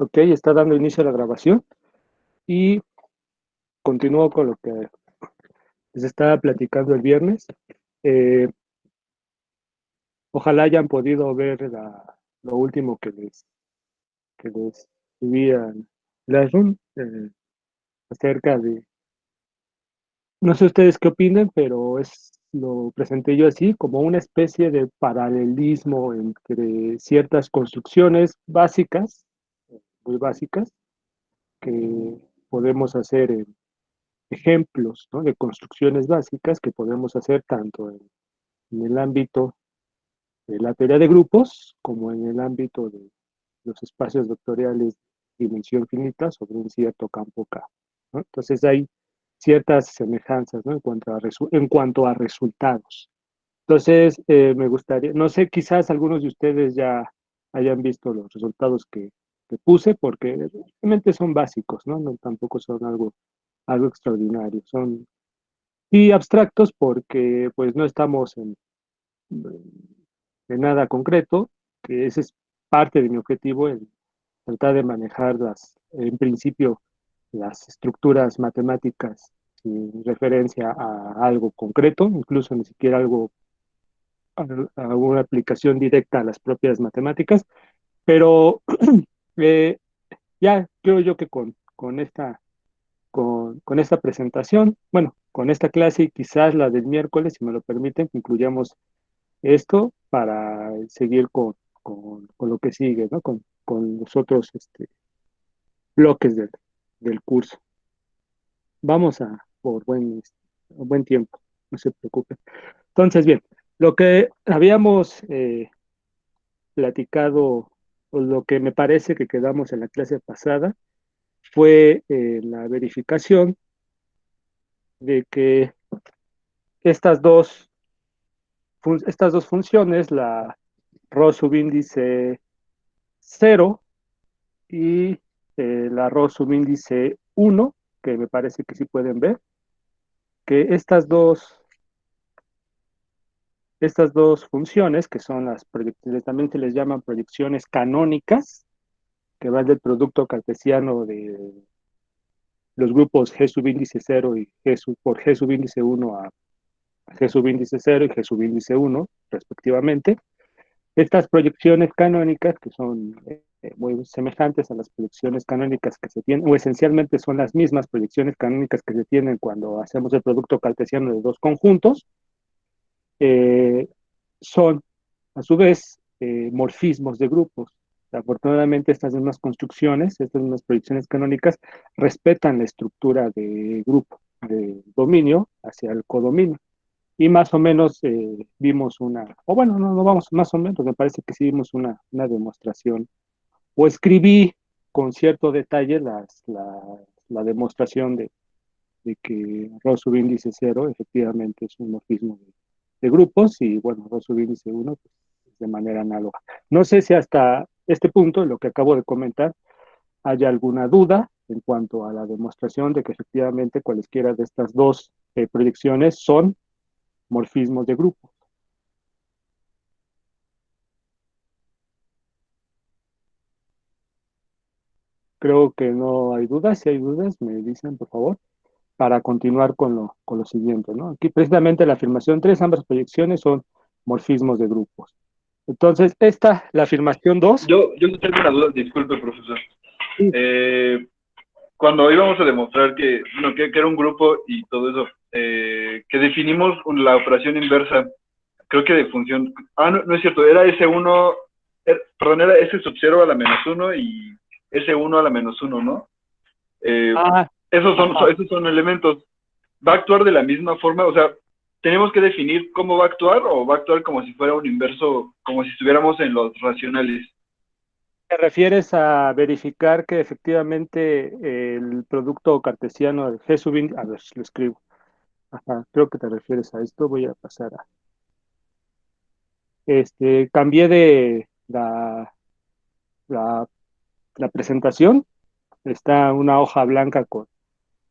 Ok, está dando inicio a la grabación y continúo con lo que les estaba platicando el viernes. Eh, Ojalá hayan podido ver lo último que les subí en Classroom acerca de, no sé ustedes qué opinen, pero lo presenté yo así como una especie de paralelismo entre ciertas construcciones básicas, muy básicas, que podemos hacer ejemplos, ¿no?, de construcciones básicas que podemos hacer tanto en el ámbito de la teoría de grupos como en el ámbito de los espacios vectoriales de dimensión finita sobre un cierto campo K, ¿no? Entonces hay ciertas semejanzas, ¿no?, en cuanto a resultados. Entonces, me gustaría, no sé, quizás algunos de ustedes ya hayan visto los resultados que puse, porque realmente son básicos, ¿no? No, tampoco son algo extraordinario. Son y abstractos porque pues no estamos en nada concreto, que ese es parte de mi objetivo, en tratar de manejar en principio, las estructuras matemáticas sin referencia a algo concreto, incluso ni siquiera a una aplicación directa a las propias matemáticas, pero eh, ya creo yo que con esta presentación, bueno, con esta clase y quizás la del miércoles, si me lo permiten, concluyamos esto para seguir con lo que sigue, ¿no? Con los otros bloques del curso. Vamos por buen tiempo, no se preocupen. Entonces, bien, lo que habíamos platicado, o lo que me parece que quedamos en la clase pasada, fue la verificación de que estas dos, estas dos funciones, la rho subíndice cero y la rho subíndice uno, que me parece que sí pueden ver, que estas dos funciones, que son las proyecciones, también se les llaman proyecciones canónicas, que van del producto cartesiano de los grupos G subíndice cero y por G subíndice uno a G subíndice cero y G subíndice uno, respectivamente. Estas proyecciones canónicas, que son muy semejantes a las proyecciones canónicas que se tienen, o esencialmente son las mismas proyecciones canónicas que se tienen cuando hacemos el producto cartesiano de dos conjuntos, eh, son, a su vez, morfismos de grupos. Afortunadamente, estas mismas construcciones, estas mismas proyecciones canónicas, respetan la estructura de grupo, de dominio hacia el codominio. Y más o menos vimos o bueno, no vamos más o menos, me parece que sí vimos una demostración, o escribí con cierto detalle la demostración de que rho subíndice cero efectivamente es un morfismo de grupos, y bueno, rho subíndice uno pues, de manera análoga. No sé si hasta este punto, lo que acabo de comentar, haya alguna duda en cuanto a la demostración de que efectivamente cualesquiera de estas dos proyecciones son morfismos de grupo. Creo que no hay dudas. Si hay dudas, me dicen, por favor, para continuar con lo siguiente, ¿no? Aquí precisamente la afirmación 3, ambas proyecciones son morfismos de grupos. Entonces, la afirmación 2. Yo no tengo una duda, disculpe, profesor. Eh, Cuando íbamos a demostrar que era un grupo y todo eso, que definimos la operación inversa, creo que de función. No, no es cierto, era S1, perdón, era S sub 0 a la menos 1 y S1 a la menos 1, ¿no? Eh, Ah, ajá. esos son elementos. ¿Va a actuar de la misma forma? O sea, ¿tenemos que definir cómo va a actuar o va a actuar como si fuera un inverso, como si estuviéramos en los racionales? ¿Te refieres a verificar que efectivamente el producto cartesiano de G sub a ver, lo escribo. Ajá, creo que te refieres a esto. Voy a pasar cambié de la, la presentación. Está una hoja blanca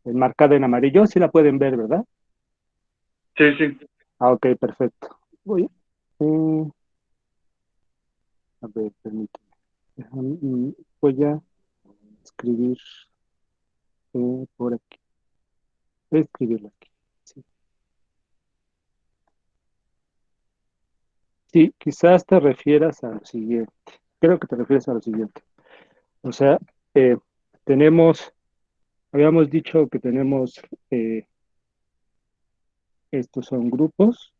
enmarcada en amarillo. Sí la pueden ver, ¿verdad? Sí, sí. Ah, ok, perfecto. A ver, permíteme. Voy ya. escribir por aquí. Voy a escribirlo aquí. Sí. Sí, quizás te refieras a lo siguiente. Creo que te refieres a lo siguiente. O sea, eh, tenemos, habíamos dicho que tenemos, eh, estos son grupos,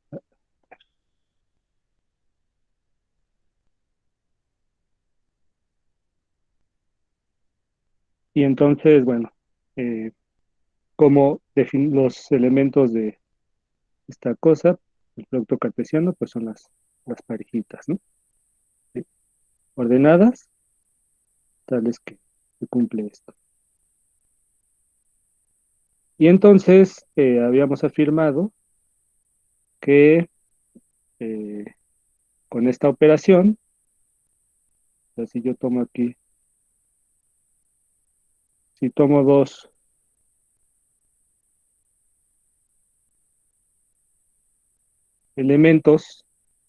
y entonces, bueno, eh, como los elementos de esta cosa, el producto cartesiano, pues son las parejitas, ¿no? Sí. Ordenadas, tales que se cumple esto. Y entonces habíamos afirmado que eh, con esta operación, o sea, si yo tomo aquí, si tomo dos elementos,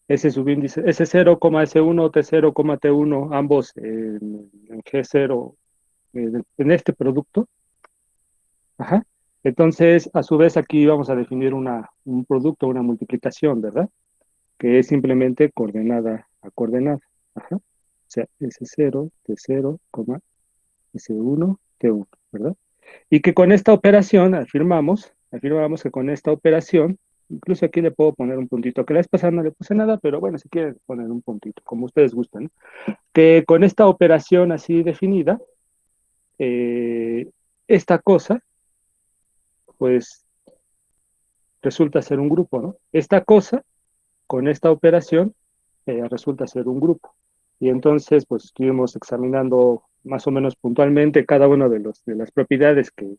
S subíndice, S0, S1, T0, T1, ambos en G0, en este producto. Ajá. Entonces, a su vez, aquí vamos a definir un producto, una multiplicación, ¿verdad? Que es simplemente coordenada a coordenada. Ajá. O sea, S0, T0, S1, T1, ¿verdad? Y que con esta operación afirmamos que con esta operación, incluso aquí le puedo poner un puntito, que la vez pasada no le puse nada, pero bueno, si quieren poner un puntito, como ustedes gusten, ¿no? Que con esta operación así definida, eh, esta cosa, pues resulta ser un grupo, ¿no? Esta cosa, con esta operación, resulta ser un grupo. Y entonces, pues estuvimos examinando más o menos puntualmente cada una de las propiedades que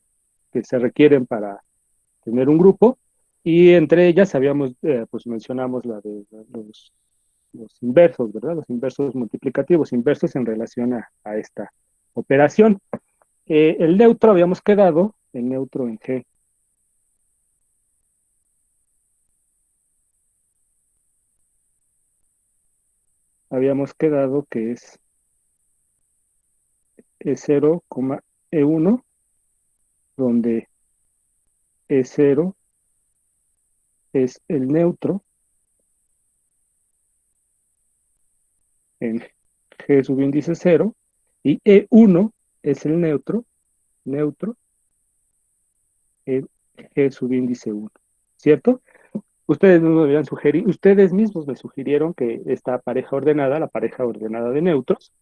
se requieren para tener un grupo, y entre ellas habíamos, pues mencionamos la de los inversos, ¿verdad? Los inversos multiplicativos, inversos en relación a esta operación. El neutro habíamos quedado, el neutro en G, habíamos quedado que es E0, E1, donde E0 es el neutro en G subíndice 0, y E1 es el neutro en G subíndice 1, ¿cierto? Ustedes mismos me sugirieron que esta pareja ordenada, la pareja ordenada de neutros,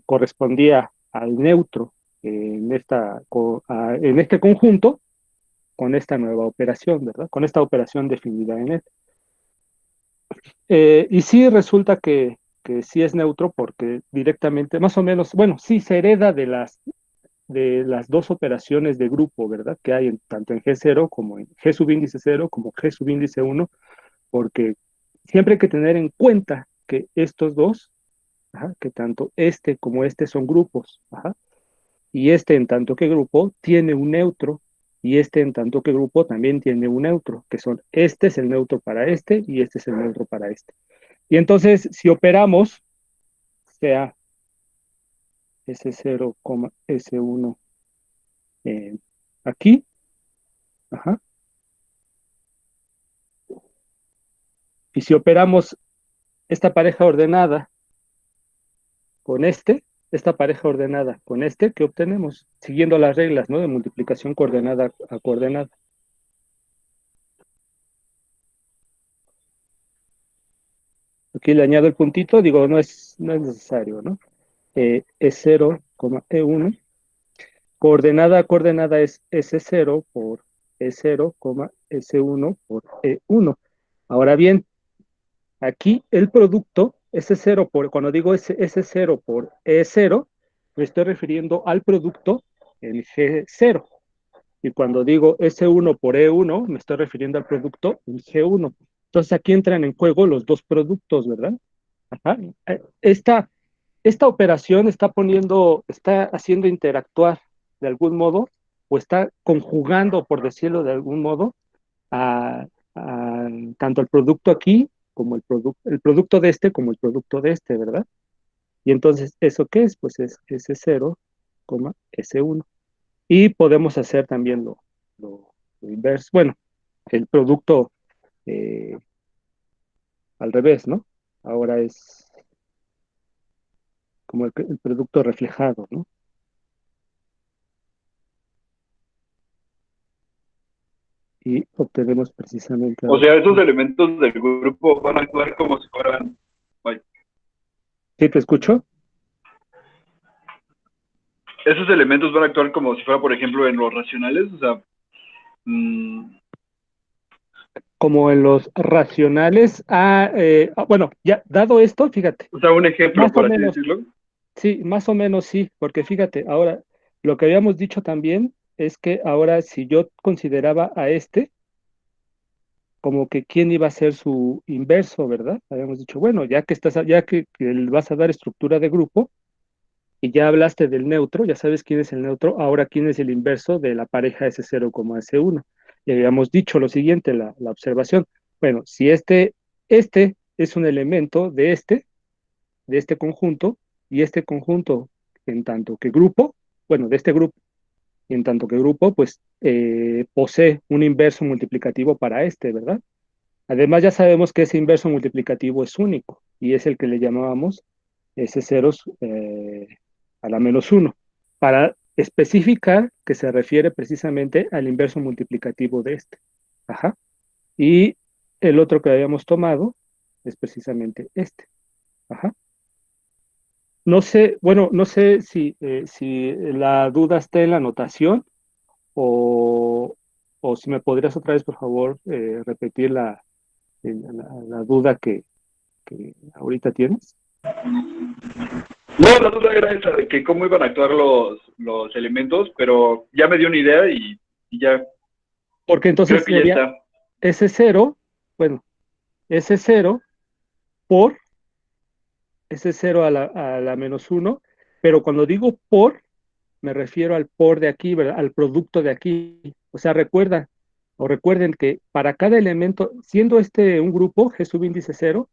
correspondía al neutro en este conjunto con esta nueva operación, ¿verdad? Con esta operación definida en él. Y sí resulta que sí es neutro porque directamente, más o menos, bueno, sí se hereda de las dos operaciones de grupo, ¿verdad? Que hay tanto en G0 como en G subíndice 0 como G subíndice 1, porque siempre hay que tener en cuenta que estos dos, ajá, que tanto este como este son grupos, ajá, y este en tanto que grupo tiene un neutro, y este en tanto que grupo también tiene un neutro, que son, este es el neutro para este y este es el neutro para este. Y entonces, si operamos, sea S0, S1 eh, aquí, ajá, y si operamos esta pareja ordenada con esta pareja ordenada con este, ¿qué obtenemos? Siguiendo las reglas, ¿no? De multiplicación coordenada a coordenada. Aquí le añado el puntito, digo, no es necesario, ¿no? E0, E1. Coordenada a coordenada es S0 por E0, S1 por E1. Ahora bien, aquí el producto, S0 cuando digo S0 por E0, me estoy refiriendo al producto en G0. Y cuando digo S1 por E1, me estoy refiriendo al producto en G1. Entonces aquí entran en juego los dos productos, ¿verdad? Ajá. Esta operación está haciendo interactuar de algún modo, o está conjugando, por decirlo de algún modo, a, a tanto el producto aquí como el producto de este como el producto de este, ¿verdad? Y entonces, ¿eso qué es? Pues es S0, S1. Y podemos hacer también lo inverso, bueno, el producto eh, al revés, ¿no? Ahora es como el producto reflejado, ¿no? Y obtenemos precisamente O ahora. sea, esos elementos del grupo van a actuar como si fueran, vaya, ¿Sí te escucho? esos elementos van a actuar como si fuera, por ejemplo, en los racionales, o sea, Como en los racionales. Bueno, ya dado esto, fíjate, o sea, un ejemplo, más o por así menos, decirlo. sí, más o menos sí, porque fíjate, ahora lo que habíamos dicho también es que ahora si yo consideraba a este como que quién iba a ser su inverso, ¿verdad? Habíamos dicho, bueno, ya que vas a dar estructura de grupo y ya hablaste del neutro, ya sabes quién es el neutro, ahora quién es el inverso de la pareja S0 como S1. Y habíamos dicho lo siguiente, la observación. Bueno, si este es un elemento de este conjunto, y este conjunto en tanto que grupo, bueno, de este grupo, en tanto que grupo, pues posee un inverso multiplicativo para este, ¿verdad? Además, ya sabemos que ese inverso multiplicativo es único y es el que le llamábamos S ceros a la -1, para especificar que se refiere precisamente al inverso multiplicativo de este. Ajá. Y el otro que habíamos tomado es precisamente este. Ajá. No sé, bueno, no sé si la duda está en la notación o, o si me podrías otra vez, por favor, repetir la duda que ahorita tienes. No, la duda era esa de que cómo iban a actuar los elementos, pero ya me dio una idea y ya Porque entonces creo que ya sería está. S0, bueno, S0 por S0 a la -1, pero cuando digo por, me refiero al por de aquí, ¿verdad? Al producto de aquí. O sea, recuerden que para cada elemento, siendo este un grupo, G subíndice 0,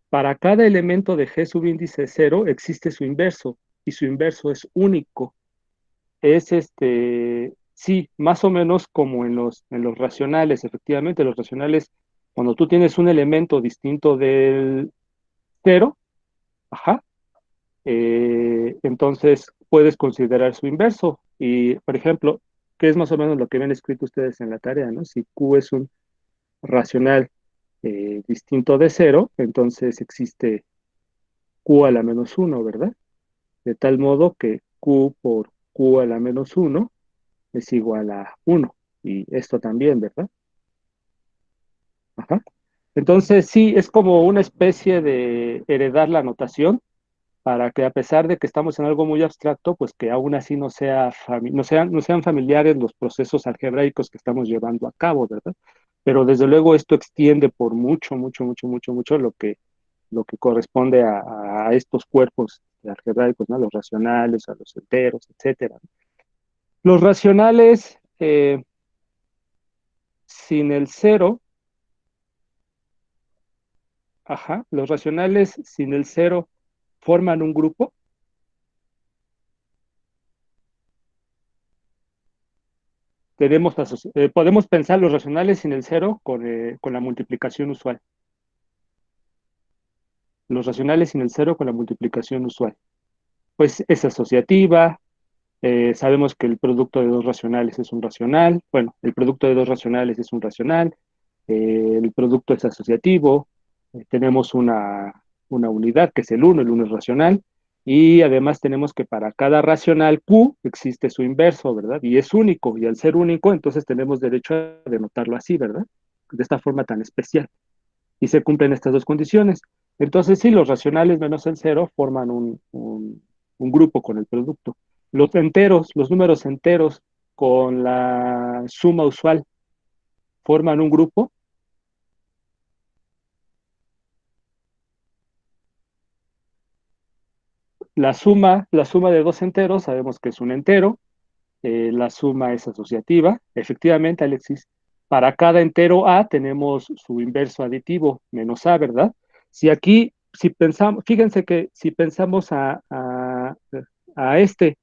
para cada elemento de G subíndice 0 existe su inverso, y su inverso es único. Es sí, más o menos como en los racionales, efectivamente, los racionales, cuando tú tienes un elemento distinto del cero, ajá, entonces puedes considerar su inverso. Y, por ejemplo, que es más o menos lo que habían escrito ustedes en la tarea, ¿no? Si Q es un racional distinto de cero, entonces existe Q a la -1, ¿verdad? De tal modo que Q por Q a la -1 es igual a 1. Y esto también, ¿verdad? Ajá. Entonces, sí, es como una especie de heredar la notación para que a pesar de que estamos en algo muy abstracto, pues que aún así no sean familiares los procesos algebraicos que estamos llevando a cabo, ¿verdad? Pero desde luego esto extiende por mucho, mucho, mucho, mucho, mucho lo que corresponde a estos cuerpos algebraicos, ¿no? A los racionales, a los enteros, etcétera. Los racionales sin el cero, ajá, los racionales sin el cero forman un grupo. Podemos pensar los racionales sin el cero con la multiplicación usual. Los racionales sin el cero con la multiplicación usual. Pues es asociativa, sabemos que el producto de dos racionales es un racional, bueno, el producto de dos racionales es un racional, el producto es asociativo, tenemos una unidad que es el uno es racional, y además tenemos que para cada racional Q existe su inverso, ¿verdad? Y es único, y al ser único, entonces tenemos derecho a denotarlo así, ¿verdad? De esta forma tan especial. Y se cumplen estas dos condiciones. Entonces, sí, los racionales menos el cero forman un grupo con el producto. Los números enteros con la suma usual forman un grupo. La suma de dos enteros sabemos que es un entero. La suma es asociativa. Efectivamente, Alexis, para cada entero A tenemos su inverso aditivo, menos A, ¿verdad? Si pensamos, fíjense que si pensamos a este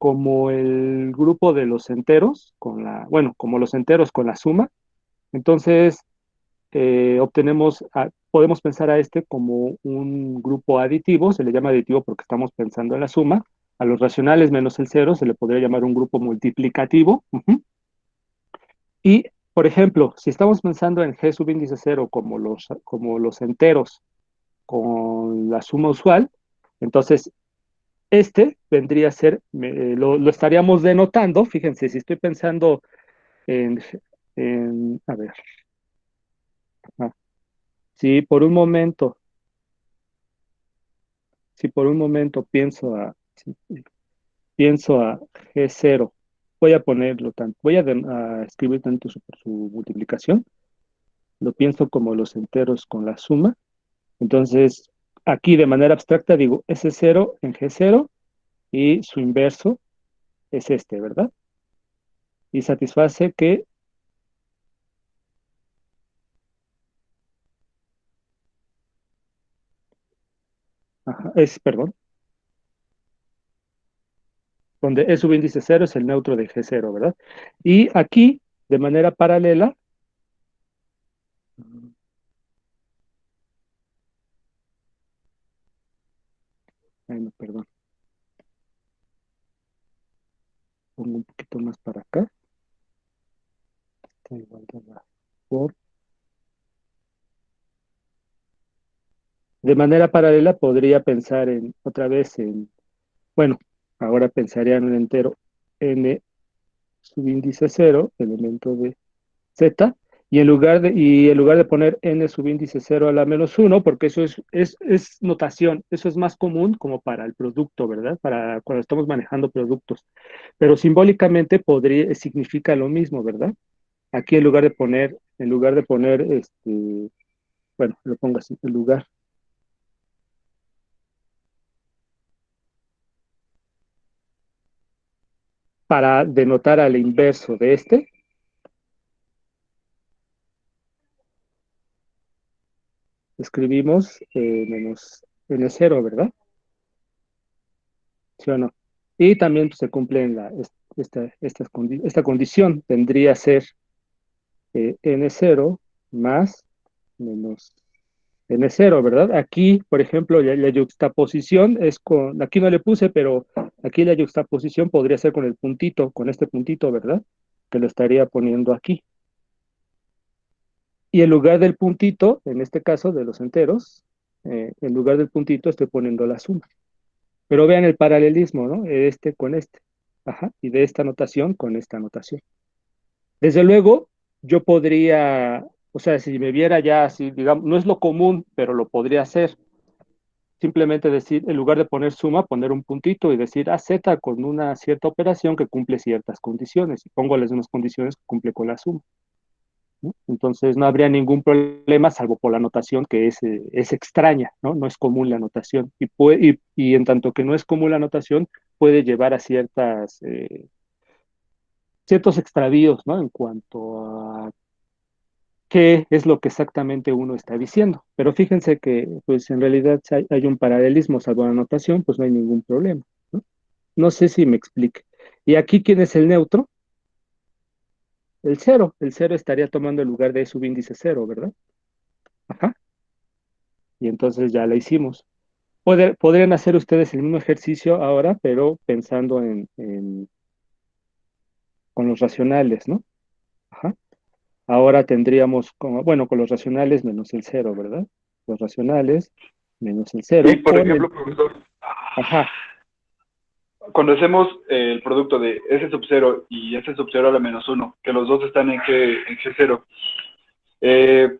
como el grupo de los enteros, bueno, como los enteros con la suma. Entonces, podemos pensar a este como un grupo aditivo, se le llama aditivo porque estamos pensando en la suma. A los racionales menos el cero se le podría llamar un grupo multiplicativo. Y, por ejemplo, si estamos pensando en G subíndice cero como los enteros con la suma usual, entonces este vendría a ser, lo estaríamos denotando, fíjense, si estoy pensando en, a ver, ah, si por un momento, si por un momento pienso a G0, voy a ponerlo tanto, a escribir tanto su multiplicación, lo pienso como los enteros con la suma, entonces aquí de manera abstracta digo S0 en G0 y su inverso es este, ¿verdad? Y satisface que, ajá, perdón, donde E subíndice cero es el neutro de G0, ¿verdad? Y aquí, de manera paralela, ay, no, perdón, pongo un poquito más para acá, está igual de de manera paralela podría pensar otra vez bueno, ahora pensaría en un entero n subíndice cero, elemento de z, y en lugar de poner n subíndice cero a la menos uno, porque eso es notación, eso es más común como para el producto, ¿verdad? Para cuando estamos manejando productos. Pero simbólicamente significa lo mismo, ¿verdad? Aquí en lugar de poner, bueno, lo pongo así, en lugar, para denotar al inverso de escribimos menos n0, ¿verdad? ¿Sí o no? Y también pues, se cumple esta condición, tendría que ser n0 más menos n0, ¿verdad? Aquí, por ejemplo, la yuxtaposición aquí no le puse, pero aquí la yuxtaposición podría ser con el puntito, con este puntito, ¿verdad? Que lo estaría poniendo aquí. Y en lugar del puntito, en este caso de los enteros, en lugar del puntito estoy poniendo la suma. Pero vean el paralelismo, ¿no? Este con este. Ajá. Y de esta notación con esta notación. Desde luego, yo podría, o sea, si me viera ya así, digamos, no es lo común, pero lo podría hacer. Simplemente decir, en lugar de poner suma, poner un puntito y decir a z con una cierta operación que cumple ciertas condiciones. Y pongo las mismas condiciones que cumple con la suma, ¿no? Entonces no habría ningún problema, salvo por la notación que es extraña, ¿no? No es común la notación. Y en tanto que no es común la notación, puede llevar a ciertos extravíos, ¿no? En cuanto a qué es lo que exactamente uno está diciendo. Pero fíjense que, pues en realidad, si hay un paralelismo, salvo la notación, pues no hay ningún problema, ¿no? No sé si me explique. Y aquí, ¿quién es el neutro? El cero. El cero estaría tomando el lugar de subíndice cero, ¿verdad? Ajá. Y entonces ya la hicimos. Podrían hacer ustedes el mismo ejercicio ahora, pero pensando con los racionales, ¿no? Ajá. Ahora tendríamos, bueno, con los racionales menos el cero, ¿verdad? Los racionales menos el Y cero por ejemplo, profesor, ajá, cuando hacemos el producto de S sub 0 y S sub 0 a la menos uno, que los dos están en G0, eh,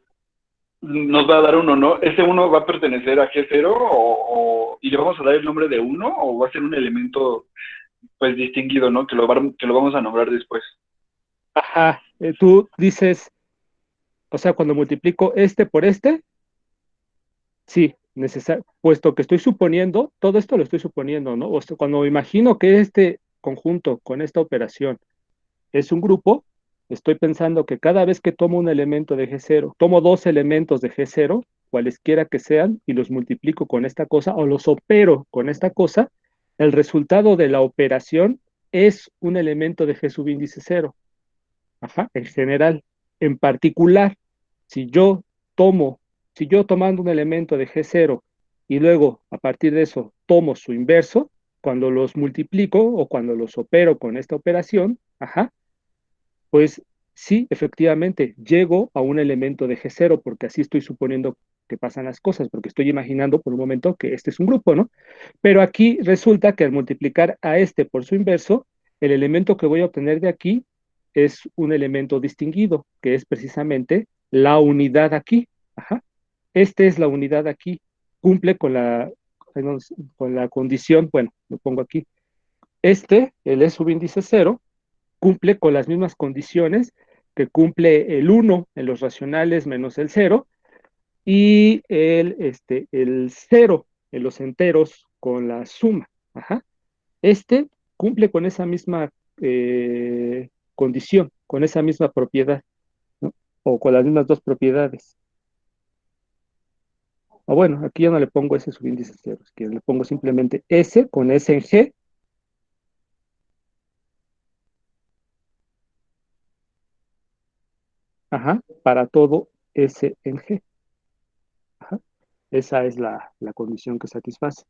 nos va a dar uno, ¿no? ¿Ese uno va a pertenecer a G0 y le vamos a dar el nombre de uno o va a ser un elemento pues distinguido, ¿no? Que lo vamos a nombrar después. ajá. Tú dices, o sea, cuando multiplico este por este, sí, puesto que estoy suponiendo, todo esto lo estoy suponiendo, ¿no? O sea, cuando imagino que este conjunto con esta operación es un grupo, estoy pensando que cada vez que tomo un elemento de G0, tomo dos elementos de G0, cualesquiera que sean, y los multiplico con esta cosa o los opero con esta cosa, el resultado de la operación es un elemento de G subíndice cero. Ajá, en general. En particular, si yo tomo, si yo tomando un elemento de G0 y luego a partir de eso tomo su inverso, cuando los multiplico o cuando los opero con esta operación, ajá, pues sí, efectivamente, llego a un elemento de G0 porque así estoy suponiendo que pasan las cosas, porque estoy imaginando por un momento que este es un grupo, ¿no? Pero aquí resulta que al multiplicar a este por su inverso, el elemento que voy a obtener de aquí es un elemento distinguido, que es precisamente la unidad aquí. Ajá. Este es la unidad aquí. Cumple con la condición, bueno, lo pongo aquí. Este, el E subíndice cero, cumple con las mismas condiciones que cumple el uno en los racionales menos el cero y el 0 en los enteros con la suma. Ajá. Este cumple con esa misma condición, con esa misma propiedad, ¿no? O con las mismas dos propiedades. O bueno, aquí ya no le pongo S subíndice cero, es que le pongo simplemente S con S en G, ajá, para todo S en G. Ajá. Esa es la condición que satisface.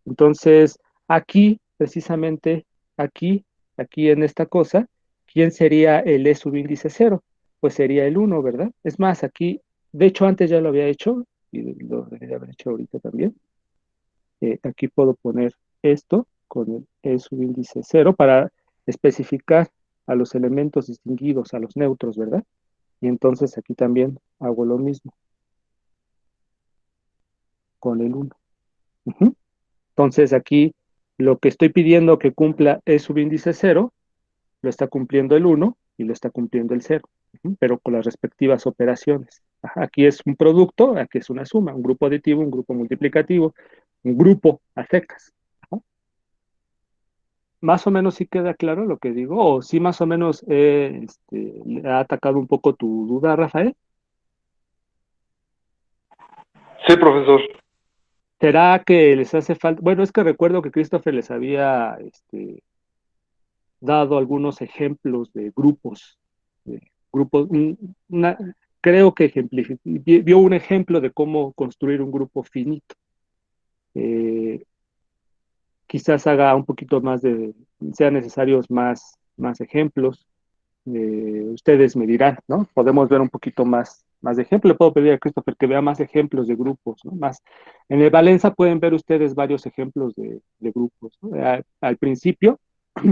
Entonces, aquí, precisamente, aquí, aquí en esta cosa, ¿quién sería el E subíndice cero? Pues sería el uno, ¿verdad? Es más, aquí, de hecho, antes ya lo había hecho, y lo debería haber hecho ahorita también. Aquí puedo poner esto con el E subíndice cero para especificar a los elementos distinguidos, a los neutros, ¿verdad? Y entonces aquí también hago lo mismo con el uno. Ujú. Entonces aquí lo que estoy pidiendo que cumpla E subíndice cero, lo está cumpliendo el uno y lo está cumpliendo el cero, pero con las respectivas operaciones. Ajá, aquí es un producto, aquí es una suma, un grupo aditivo, un grupo multiplicativo, un grupo a secas. Ajá. Más o menos sí queda claro lo que digo, o sí más o menos le ha atacado un poco tu duda, Rafael. Sí, profesor. ¿Será que les hace falta? Bueno, es que recuerdo que Christopher les había dado algunos ejemplos de grupos, una- creo que vio un ejemplo de cómo construir un grupo finito. Eh, Quizás haga un poquito más sean necesarios más ejemplos. Ustedes me dirán, ¿no? Podemos ver un poquito más de ejemplos. Le puedo pedir a Christopher que vea más ejemplos de grupos, ¿no? Más. En el Valenza pueden ver ustedes varios ejemplos de grupos, ¿no? Al principio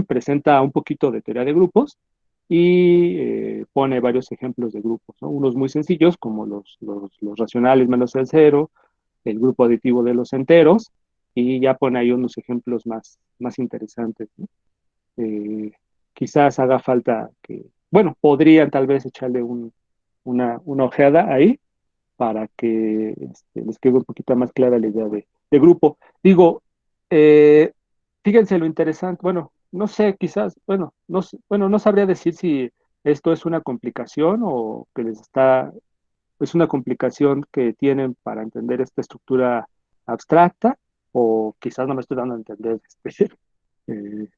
presenta un poquito de teoría de grupos y pone varios ejemplos de grupos, ¿no? Unos muy sencillos, como los racionales menos el cero, el grupo aditivo de los enteros, y ya pone ahí unos ejemplos más interesantes, ¿no? Eh, Quizás haga falta bueno, podrían tal vez echarle una ojeada ahí para que les quede un poquito más clara la idea de grupo. Digo, eh, fíjense lo interesante, bueno, no sé, quizás, bueno, bueno, no sabría decir si esto es una complicación o que es una complicación que tienen para entender esta estructura abstracta, o quizás no me estoy dando a entender,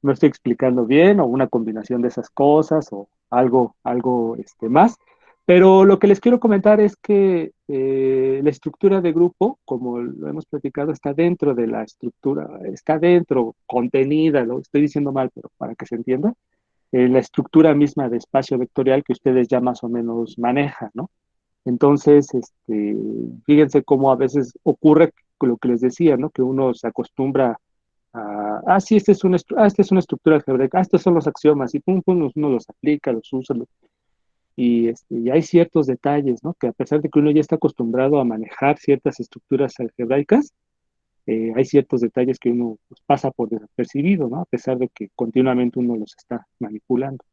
no estoy explicando bien, o una combinación de esas cosas, o algo más. Pero lo que les quiero comentar es que la estructura de grupo, como lo hemos platicado, está dentro de la estructura, está dentro, contenida, lo estoy diciendo mal, pero para que se entienda, la estructura misma de espacio vectorial que ustedes ya más o menos manejan, ¿no? Entonces, fíjense cómo a veces ocurre lo que les decía, ¿no? Que uno se acostumbra sí, esta es una estructura algebraica, estos son los axiomas, y pum, pum, uno los aplica, los usa, y hay ciertos detalles, ¿no? Que a pesar de que uno ya está acostumbrado a manejar ciertas estructuras algebraicas, hay ciertos detalles que uno pues, pasa por desapercibido, ¿no? A pesar de que continuamente uno los está manipulando.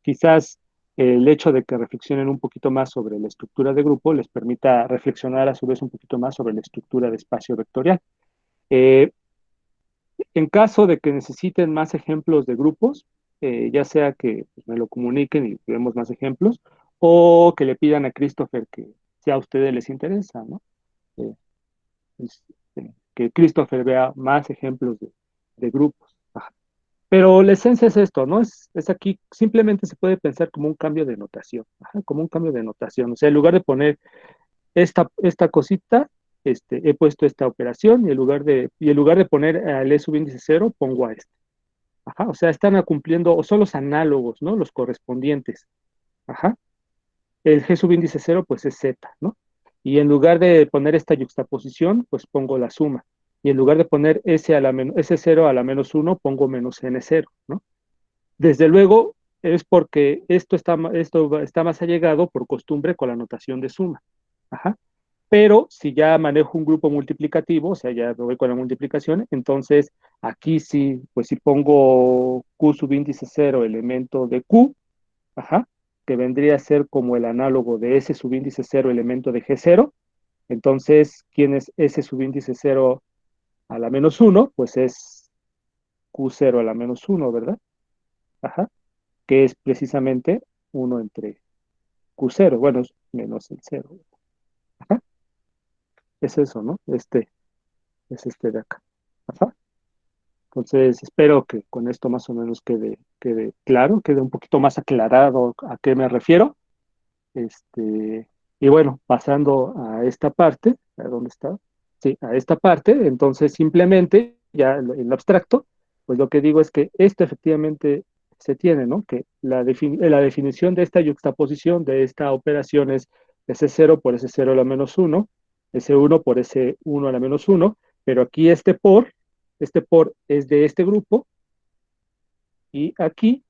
Quizás el hecho de que reflexionen un poquito más sobre la estructura de grupo les permita reflexionar a su vez un poquito más sobre la estructura de espacio vectorial. Eh, en caso de que necesiten más ejemplos de grupos, ya sea que pues, me lo comuniquen y vemos más ejemplos, o que le pidan a Christopher que si a ustedes les interesa, ¿no? Eh, que Christopher vea más ejemplos de grupos. Ajá. Pero la esencia es esto, ¿no? Es aquí, simplemente se puede pensar como un cambio de notación, ajá, como un cambio de notación. O sea, en lugar de poner esta cosita, he puesto esta operación y en lugar de poner al E subíndice cero, pongo a este. Ajá, o sea, están cumpliendo, o son los análogos, ¿no? Los correspondientes. Ajá. El G subíndice cero, pues es Z, ¿no? Y en lugar de poner esta yuxtaposición, pues pongo la suma. Y en lugar de poner S 0 a la menos uno, pongo menos N cero, ¿no? Desde luego, es porque esto está más allegado por costumbre con la notación de suma. Ajá. Pero si ya manejo un grupo multiplicativo, o sea, ya me voy con la multiplicación, entonces aquí sí, pues si pongo Q subíndice cero elemento de Q, ajá, que vendría a ser como el análogo de S subíndice cero elemento de G cero, entonces, ¿quién es S subíndice cero a la menos uno? Pues es Q cero a la menos uno, ¿verdad? Ajá, que es precisamente uno entre Q cero, bueno, es menos el cero. Ajá, es eso, ¿no? Es este de acá. Ajá. Entonces, espero que con esto más o menos quede claro, quede un poquito más aclarado a qué me refiero. Este, y bueno, pasando a esta parte, ¿a dónde está? Sí, a esta parte, entonces simplemente, ya en lo abstracto, pues lo que digo es que esto efectivamente se tiene, ¿no? Que la definición de esta yuxtaposición, de esta operación es S0 por S0 a la menos uno, S1 por S1 a la menos uno, pero aquí este por es de este grupo, y aquí,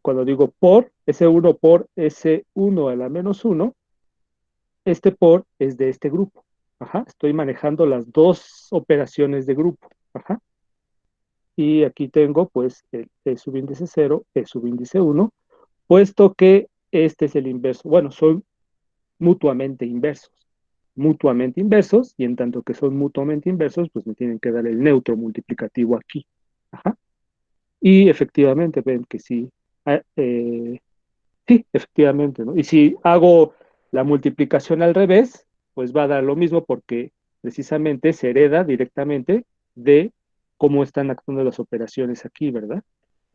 cuando digo por, S1 por S1 a la menos uno, este por es de este grupo. Ajá, estoy manejando las dos operaciones de grupo. Ajá. Y aquí tengo pues el E subíndice cero, E subíndice uno, puesto que este es el inverso. Bueno, son mutuamente inversos. Mutuamente inversos, y en tanto que son mutuamente inversos, pues me tienen que dar el neutro multiplicativo aquí. Ajá. Y efectivamente ven que sí, sí, efectivamente, ¿no? Y si hago la multiplicación al revés, pues va a dar lo mismo porque precisamente se hereda directamente de cómo están actuando las operaciones aquí, ¿verdad?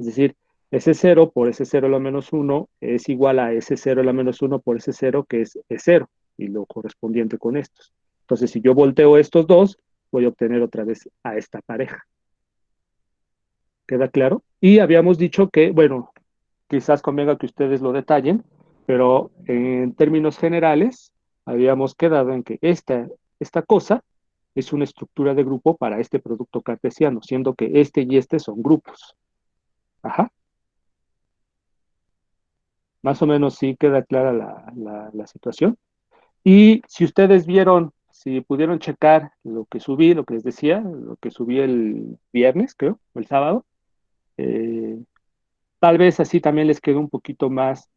Es decir, ese cero por ese cero a la menos uno es igual a ese cero a la menos uno por ese cero que es cero y lo correspondiente con estos. Entonces, si yo volteo estos dos, voy a obtener otra vez a esta pareja. ¿Queda claro? Y habíamos dicho que, bueno, quizás convenga que ustedes lo detallen, pero en términos generales, habíamos quedado en que esta cosa es una estructura de grupo para este producto cartesiano, siendo que este y este son grupos. Ajá. Más o menos sí queda clara la situación. Y si ustedes vieron, si pudieron checar lo que subí, lo que les decía, lo que subí el viernes, creo, o el sábado, eh, tal vez así también les quedó un poquito más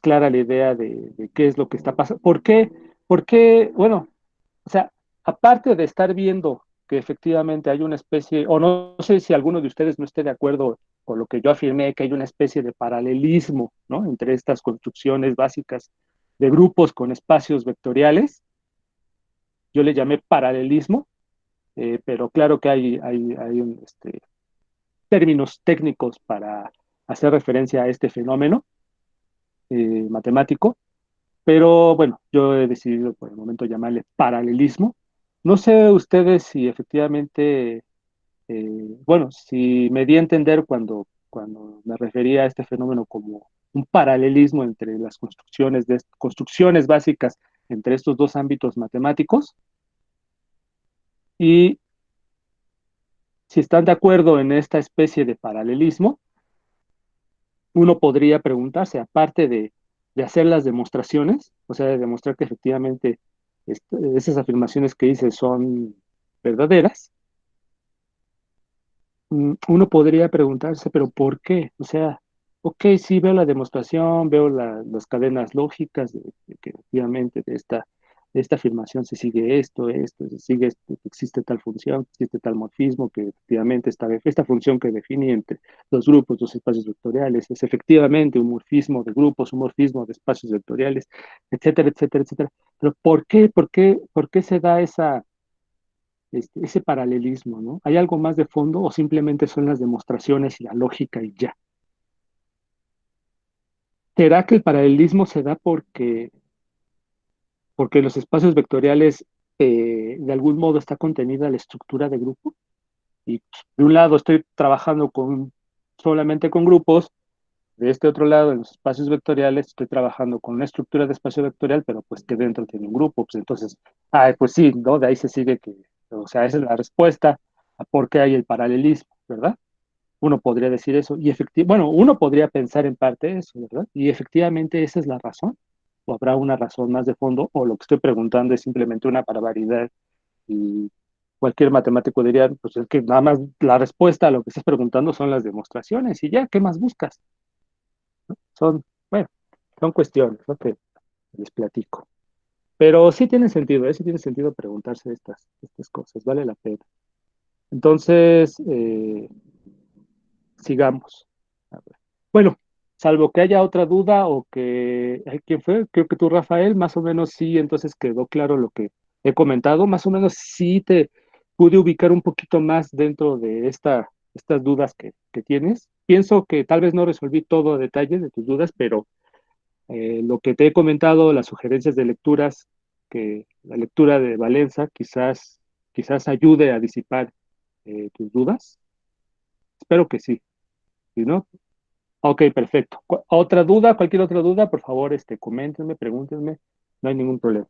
clara la idea de qué es lo que está pasando. ¿Por qué? Porque, bueno, o sea, aparte de estar viendo que efectivamente hay una especie, o no sé si alguno de ustedes no esté de acuerdo con lo que yo afirmé, que hay una especie de paralelismo, ¿no? Entre estas construcciones básicas de grupos con espacios vectoriales, yo le llamé paralelismo, pero claro que hay términos técnicos para hacer referencia a este fenómeno matemático. Pero bueno, yo he decidido por el momento llamarle paralelismo. No sé ustedes si efectivamente, bueno, si me di a entender cuando me refería a este fenómeno como un paralelismo entre las construcciones básicas entre estos dos ámbitos matemáticos, y si están de acuerdo en esta especie de paralelismo, uno podría preguntarse, aparte de hacer las demostraciones, o sea, de demostrar que efectivamente esas afirmaciones que hice son verdaderas, uno podría preguntarse, pero ¿por qué? O sea, ok, sí veo la demostración, veo las cadenas lógicas de que efectivamente de esta afirmación se sigue esto, se sigue que existe tal función, que existe tal morfismo, que efectivamente esta función que define entre los grupos, los espacios vectoriales, es efectivamente un morfismo de grupos, un morfismo de espacios vectoriales, etcétera, etcétera, etcétera. Pero ¿por qué se da ese paralelismo, ¿no? ¿Hay algo más de fondo o simplemente son las demostraciones y la lógica y ya? ¿Será que el paralelismo se da porque en los espacios vectoriales de algún modo está contenida la estructura de grupo? Y de un lado estoy trabajando solamente con grupos, de este otro lado, en los espacios vectoriales, estoy trabajando con una estructura de espacio vectorial, pero pues que dentro tiene un grupo. Pues entonces, pues sí, ¿no? De ahí se sigue que, o sea, esa es la respuesta a por qué hay el paralelismo, ¿verdad? Uno podría decir eso, y bueno, uno podría pensar en parte eso, ¿verdad? Y efectivamente esa es la razón, o habrá una razón más de fondo, o lo que estoy preguntando es simplemente una barbaridad, y cualquier matemático diría, pues es que nada más la respuesta a lo que estás preguntando son las demostraciones, y ya, ¿qué más buscas? Son, bueno, son cuestiones, ¿no? Que les platico. Pero sí tiene sentido, ¿eh? Sí tiene sentido preguntarse estas cosas, vale la pena. Entonces, sigamos. A ver. Bueno, salvo que haya otra duda o que, ay, ¿quién fue? Creo que tú, Rafael, más o menos sí, entonces quedó claro lo que he comentado, más o menos sí te pude ubicar un poquito más dentro de estas dudas que tienes. Pienso que tal vez no resolví todo a detalle de tus dudas, pero lo que te he comentado, las sugerencias de lecturas, que la lectura de Valenza quizás ayude a disipar tus dudas. Espero que sí. Si no, ok, perfecto. ¿Otra duda? Cualquier otra duda, por favor, coméntenme, pregúntenme, no hay ningún problema.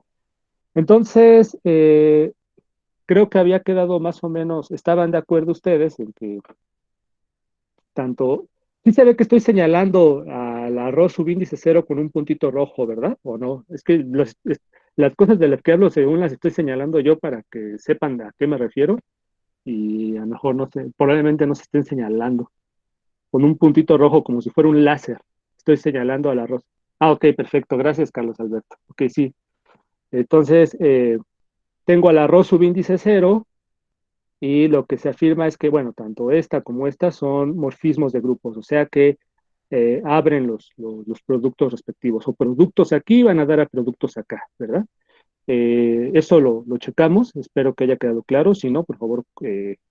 Entonces, creo que había quedado más o menos, estaban de acuerdo ustedes en que tanto, sí se ve que estoy señalando al arroz subíndice cero con un puntito rojo, ¿verdad? ¿O no? Es que las cosas de las que hablo según las estoy señalando yo para que sepan a qué me refiero y a lo mejor no sé, probablemente no se estén señalando con un puntito rojo como si fuera un láser. Estoy señalando al arroz. Ah, ok, perfecto. Gracias, Carlos Alberto. Ok, sí. Entonces, tengo al arroz subíndice cero y lo que se afirma es que, bueno, tanto esta como esta son morfismos de grupos, o sea que abren los productos respectivos, o productos aquí van a dar a productos acá, ¿verdad? Eso lo checamos, espero que haya quedado claro, si no, por favor,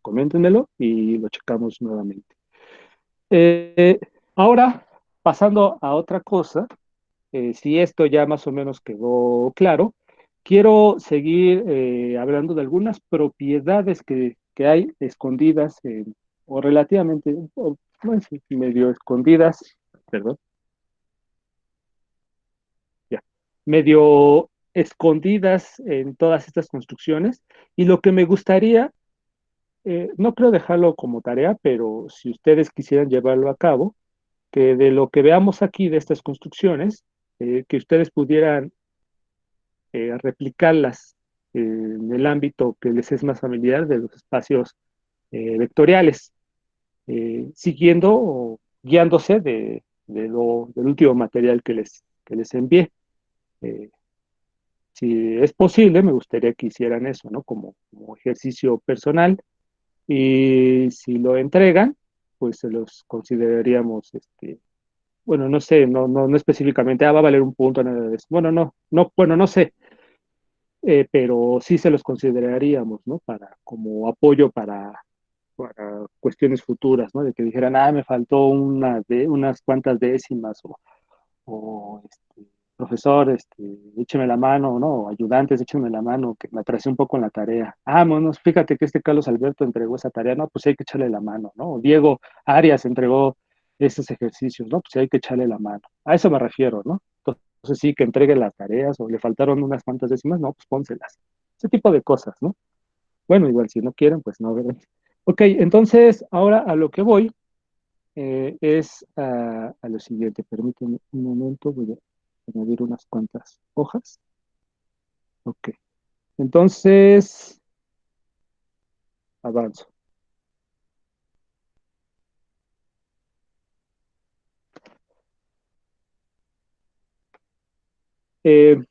coméntenmelo y lo checamos nuevamente. Eh, Ahora, pasando a otra cosa, si esto ya más o menos quedó claro, quiero seguir hablando de algunas propiedades que hay escondidas o relativamente, no sé, medio escondidas, perdón, ya, medio escondidas en todas estas construcciones. Y lo que me gustaría, no creo dejarlo como tarea, pero si ustedes quisieran llevarlo a cabo, que de lo que veamos aquí de estas construcciones, que ustedes pudieran replicarlas en el ámbito que les es más familiar de los espacios vectoriales, siguiendo o guiándose del último material que les envié. Eh, si es posible, me gustaría que hicieran eso, ¿no? Como ejercicio personal. Y si lo entregan, pues se los consideraríamos, bueno, no sé, no específicamente, va a valer un punto, nada de eso. Bueno, bueno, no sé, pero sí se los consideraríamos, ¿no? Como apoyo para cuestiones futuras, ¿no? De que dijeran, me faltó unas cuantas décimas, profesor, écheme la mano, ¿no? O ayudantes, échenme la mano, que me atrasé un poco en la tarea. Bueno, fíjate que este Carlos Alberto entregó esa tarea, no, pues hay que echarle la mano, ¿no? O Diego Arias entregó esos ejercicios, ¿no? Pues hay que echarle la mano. A eso me refiero, ¿no? Entonces sí, que entregue las tareas o le faltaron unas cuantas décimas, no, pues pónselas. Ese tipo de cosas, ¿no? Bueno, igual si no quieren, pues no, ¿verdad? Ok, entonces ahora a lo que voy es a lo siguiente. Permítanme un momento, voy a añadir unas cuantas hojas. Ok, entonces avanzo. Eh,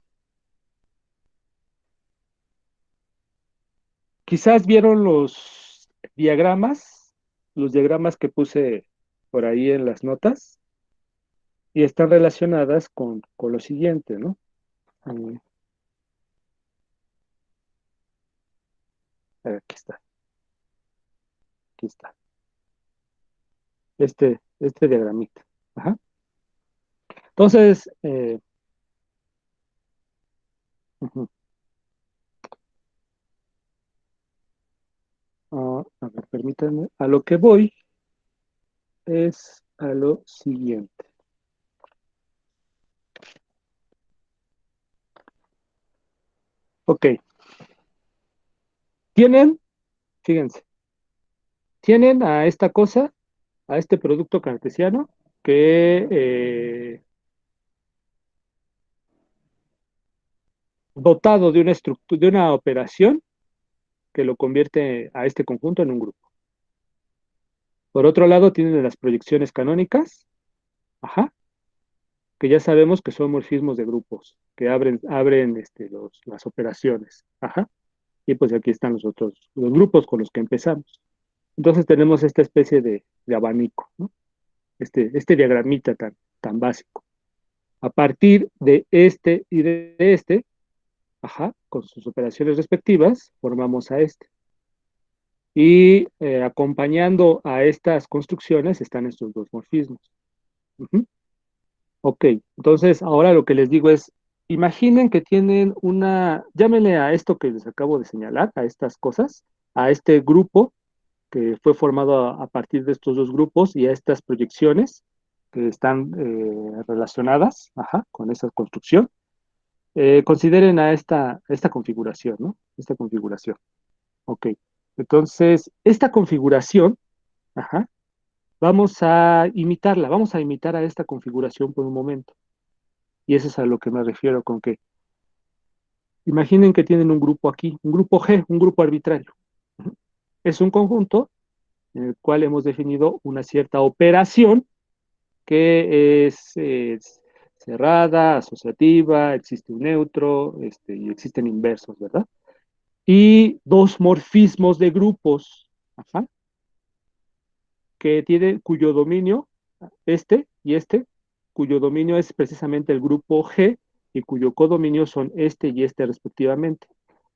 Quizás vieron los diagramas que puse por ahí en las notas y están relacionadas con lo siguiente, ¿no? Eh, Aquí está, aquí está. Este diagramita. Ajá. Entonces, ujú. A ver, permítanme. A lo que voy es a lo siguiente. Ok, tienen, fíjense, tienen a esta cosa, a este producto cartesiano, que dotado de una estructura, de una operación que lo convierte a este conjunto en un grupo. Por otro lado, tienen las proyecciones canónicas, ajá, que ya sabemos que son morfismos de grupos, que abren las operaciones, ajá, y pues aquí están los grupos con los que empezamos. Entonces tenemos esta especie de abanico, ¿no? Este diagramita tan básico. A partir de este y de este, ajá, con sus operaciones respectivas, formamos a este. Y acompañando a estas construcciones están estos dos morfismos. Ujú. Ok, entonces ahora lo que les digo es, imaginen que tienen llámenle a esto que les acabo de señalar, a estas cosas, a este grupo que fue formado a partir de estos dos grupos y a estas proyecciones que están relacionadas, ajá, con esa construcción. Consideren a esta configuración, ¿no? Esta configuración. Ok. Entonces, esta configuración, ajá, vamos a imitar a esta configuración por un momento. Y eso es a lo que me refiero con que imaginen que tienen un grupo aquí, un grupo G, un grupo arbitrario. Ujú. Es un conjunto en el cual hemos definido una cierta operación que es cerrada, asociativa, existe un neutro, y existen inversos, ¿verdad? Y dos morfismos de grupos, ajá, cuyo dominio, cuyo dominio es precisamente el grupo G y cuyo codominio son este y este respectivamente.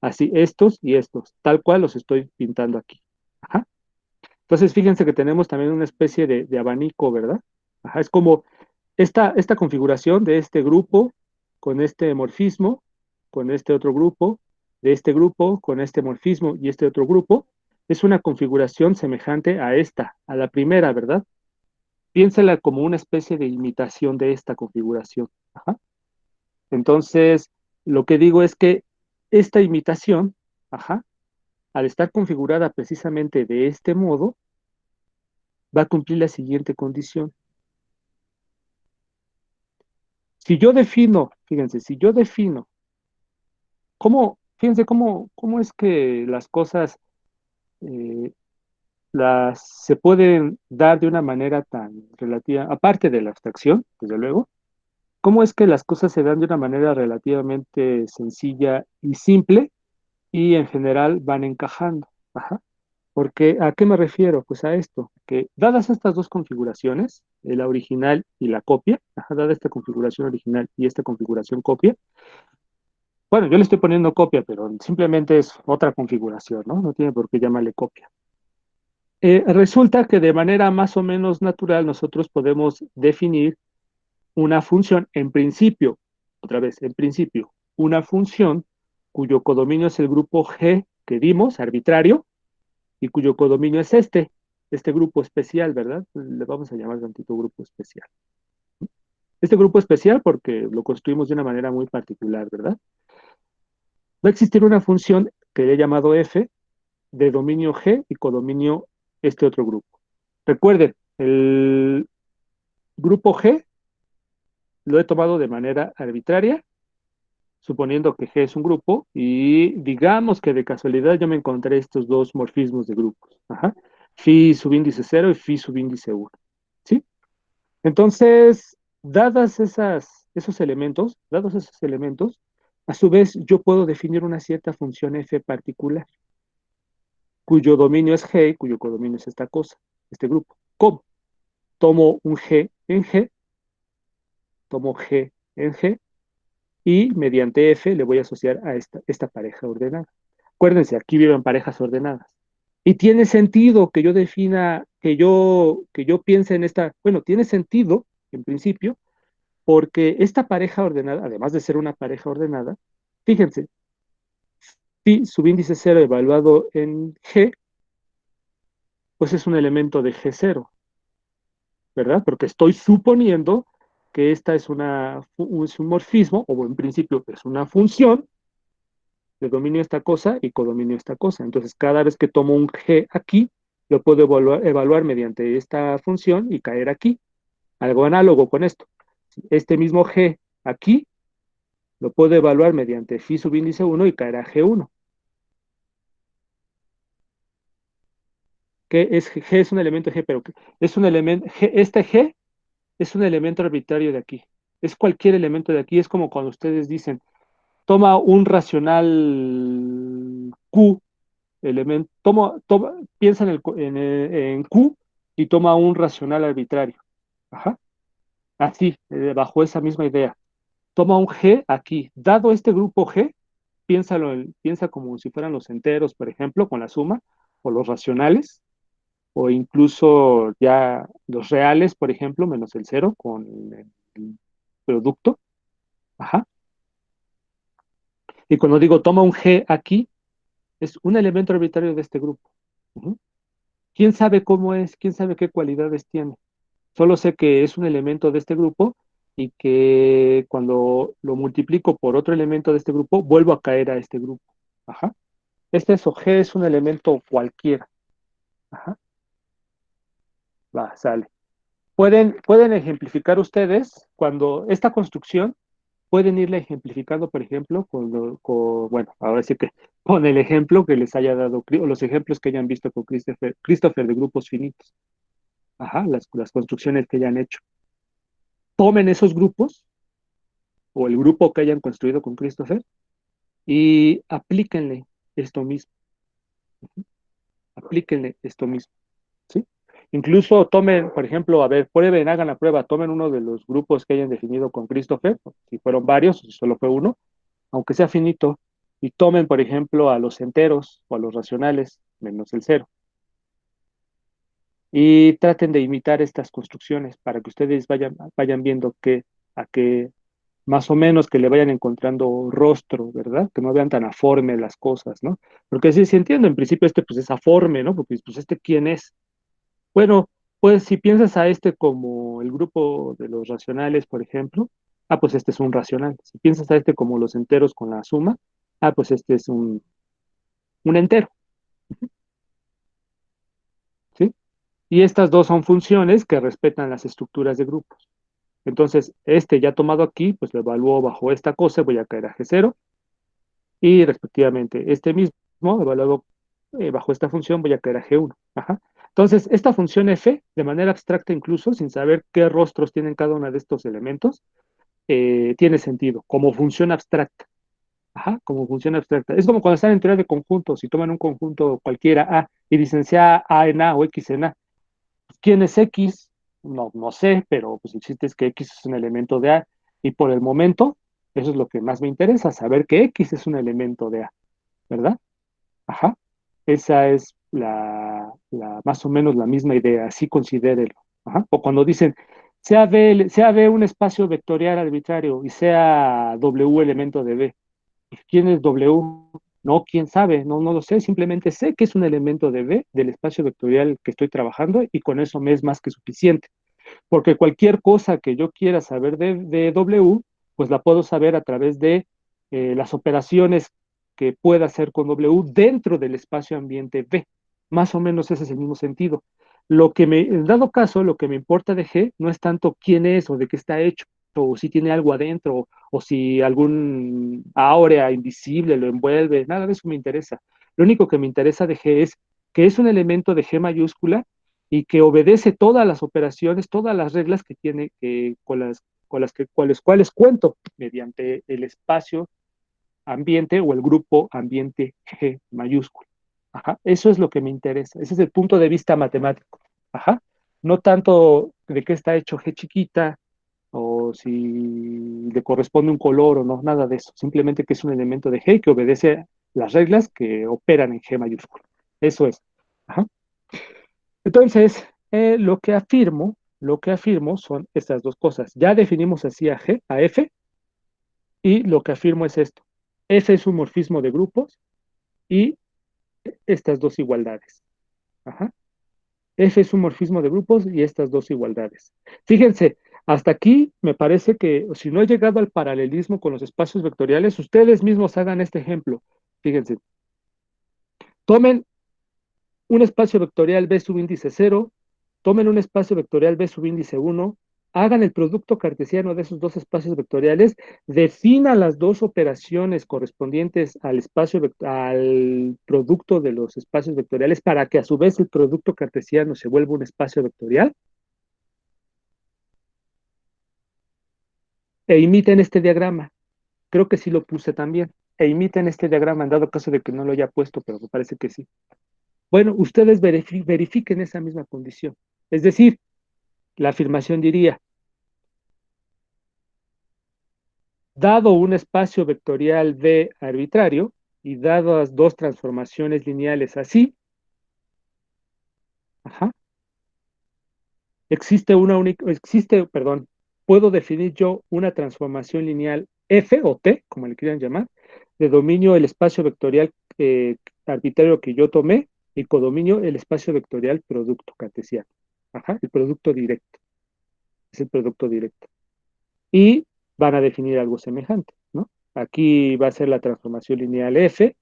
Así, estos y estos, tal cual los estoy pintando aquí. Ajá. Entonces, fíjense que tenemos también una especie de abanico, ¿verdad? Ajá, es como esta configuración de este grupo con este morfismo, con este otro grupo, de este grupo con este morfismo y este otro grupo, es una configuración semejante a esta, a la primera, ¿verdad? Piénsela como una especie de imitación de esta configuración. Ajá. Entonces, lo que digo es que esta imitación, ajá, al estar configurada precisamente de este modo, va a cumplir la siguiente condición. Si yo defino, fíjense, si yo defino fíjense cómo es que las cosas eh, se pueden dar de una manera tan relativa, aparte de la abstracción, desde luego, cómo es que las cosas se dan de una manera relativamente sencilla y simple y en general van encajando. Ajá. Porque, ¿a qué me refiero? Pues a esto, que dadas estas dos configuraciones, la original y la copia, ajá, dada esta configuración original y esta configuración copia, bueno, yo le estoy poniendo copia, pero simplemente es otra configuración, ¿no? No tiene por qué llamarle copia. Resulta que de manera más o menos natural nosotros podemos definir una función, en principio, otra vez, en principio, una función cuyo codominio es el grupo G que dimos, arbitrario, y cuyo codominio es este grupo especial, ¿verdad? Le vamos a llamar tantito grupo especial. Este grupo especial porque lo construimos de una manera muy particular, ¿verdad? Va a existir una función que le he llamado f de dominio G y codominio este otro grupo. Recuerden, el grupo G lo he tomado de manera arbitraria, suponiendo que G es un grupo, y digamos que de casualidad yo me encontré estos dos morfismos de grupos. Ajá. Phi subíndice 0 y phi subíndice 1. ¿Sí? Entonces, dados esos elementos, a su vez yo puedo definir una cierta función f particular, cuyo dominio es G y cuyo codominio es esta cosa, este grupo. ¿Cómo? Tomo un G en G, tomo G en G, y mediante F le voy a asociar a esta pareja ordenada. Acuérdense, aquí viven parejas ordenadas. Y tiene sentido que yo defina, que yo piense en esta, bueno, tiene sentido, en principio, porque esta pareja ordenada, además de ser una pareja ordenada, fíjense, si subíndice cero evaluado en G, pues es un elemento de G0, ¿verdad? Porque estoy suponiendo que esta es un morfismo, o en principio es una función de dominio esta cosa y codominio esta cosa. Entonces, cada vez que tomo un G aquí, lo puedo evaluar mediante esta función y caer aquí. Algo análogo con esto. Este mismo G aquí lo puedo evaluar mediante phi subíndice 1 y caer a G1. Que es G es un elemento G, pero es un elemento, este G es un elemento arbitrario de aquí. Es cualquier elemento de aquí. Es como cuando ustedes dicen, toma un racional Q elemento, piensa en Q y toma un racional arbitrario. Ajá. Así, bajo esa misma idea. Toma un G aquí. Dado este grupo G, piensa como si fueran los enteros, por ejemplo, con la suma, o los racionales, o incluso ya los reales, por ejemplo, menos el cero con el producto. Ajá. Y cuando digo toma un G aquí, es un elemento arbitrario de este grupo. Ujú. ¿Quién sabe cómo es? ¿Quién sabe qué cualidades tiene? Solo sé que es un elemento de este grupo y que cuando lo multiplico por otro elemento de este grupo, vuelvo a caer a este grupo. Ajá. Este SOG es un elemento cualquiera. Ajá. Va, sale. Pueden ejemplificar ustedes cuando esta construcción, pueden irla ejemplificando, por ejemplo, bueno, ahora sí que con el ejemplo que les haya dado, o los ejemplos que hayan visto con Christopher de grupos finitos. Ajá, las construcciones que hayan hecho. Tomen esos grupos o el grupo que hayan construido con Christopher y esto mismo, aplíquenle esto mismo, ¿sí? Incluso tomen, por ejemplo, a ver, prueben, hagan la prueba, tomen uno de los grupos que hayan definido con Christopher, si fueron varios, si solo fue uno, aunque sea finito, y tomen, por ejemplo, a los enteros o a los racionales, menos el cero, y traten de imitar estas construcciones para que ustedes vayan viendo a qué, más o menos que le vayan encontrando rostro, ¿verdad? Que no vean tan aforme las cosas, ¿no? Porque sí entiendo, en principio este pues es aforme, ¿no? Porque pues este quién es. Bueno, pues si piensas a este como el grupo de los racionales, por ejemplo, pues este es un racional. Si piensas a este como los enteros con la suma, pues este es un entero, ¿sí? Y estas dos son funciones que respetan las estructuras de grupos. Entonces, este ya tomado aquí, pues lo evalúo bajo esta cosa, voy a caer a G0 y respectivamente este mismo evaluado bajo esta función voy a caer a G1. Ajá. Entonces, esta función f, de manera abstracta incluso, sin saber qué rostros tienen cada uno de estos elementos, tiene sentido, como función abstracta. Ajá, como función abstracta. Es como cuando están en teoría de conjuntos y toman un conjunto cualquiera A y dicen sea A en A o X en A. ¿Quién es X? No sé, pero pues el chiste es que X es un elemento de A y por el momento, eso es lo que más me interesa, saber que X es un elemento de A, ¿verdad? Ajá. Esa es más o menos la misma idea, así considérelo. Ajá. O cuando dicen, sea B un espacio vectorial arbitrario y sea W elemento de B. ¿Quién es W? No, quién sabe, no lo sé, simplemente sé que es un elemento de B del espacio vectorial que estoy trabajando y con eso me es más que suficiente. Porque cualquier cosa que yo quiera saber de W, pues la puedo saber a través de las operaciones que pueda hacer con W dentro del espacio ambiente B. Más o menos ese es el mismo sentido. En dado caso, lo que me importa de G no es tanto quién es o de qué está hecho, o si tiene algo adentro, o si algún áurea invisible lo envuelve, nada de eso me interesa. Lo único que me interesa de G es que es un elemento de G mayúscula y que obedece todas las operaciones, todas las reglas que tiene, con las cuales cuento mediante el espacio ambiente o el grupo ambiente G mayúsculo. Ajá. Eso es lo que me interesa. Ese es el punto de vista matemático. Ajá. No tanto de qué está hecho G chiquita o si le corresponde un color o no, nada de eso. Simplemente que es un elemento de G que obedece las reglas que operan en G mayúscula. Eso es. Ajá. Entonces, lo que afirmo son estas dos cosas. Ya definimos así a G, a F, y lo que afirmo es esto. F es un morfismo de grupos y estas dos igualdades. Ajá. F es un morfismo de grupos y estas dos igualdades. Fíjense, hasta aquí me parece que si no he llegado al paralelismo con los espacios vectoriales, ustedes mismos hagan este ejemplo. Fíjense, tomen un espacio vectorial B subíndice 0, tomen un espacio vectorial B subíndice 1, hagan el producto cartesiano de esos dos espacios vectoriales, definan las dos operaciones correspondientes al al producto de los espacios vectoriales para que a su vez el producto cartesiano se vuelva un espacio vectorial e imiten este diagrama. Creo que sí lo puse también. E imiten este diagrama en dado caso de que no lo haya puesto, pero me parece que sí. Bueno, ustedes verifiquen esa misma condición. Es decir, la afirmación diría, dado un espacio vectorial B arbitrario y dadas dos transformaciones lineales así, ajá, perdón, puedo definir yo una transformación lineal F o T, como le quieran llamar, de dominio el espacio vectorial arbitrario que yo tomé y codominio el espacio vectorial producto cartesiano. Ajá, el producto directo, es el producto directo. Y van a definir algo semejante, ¿no? Aquí va a ser la transformación lineal F,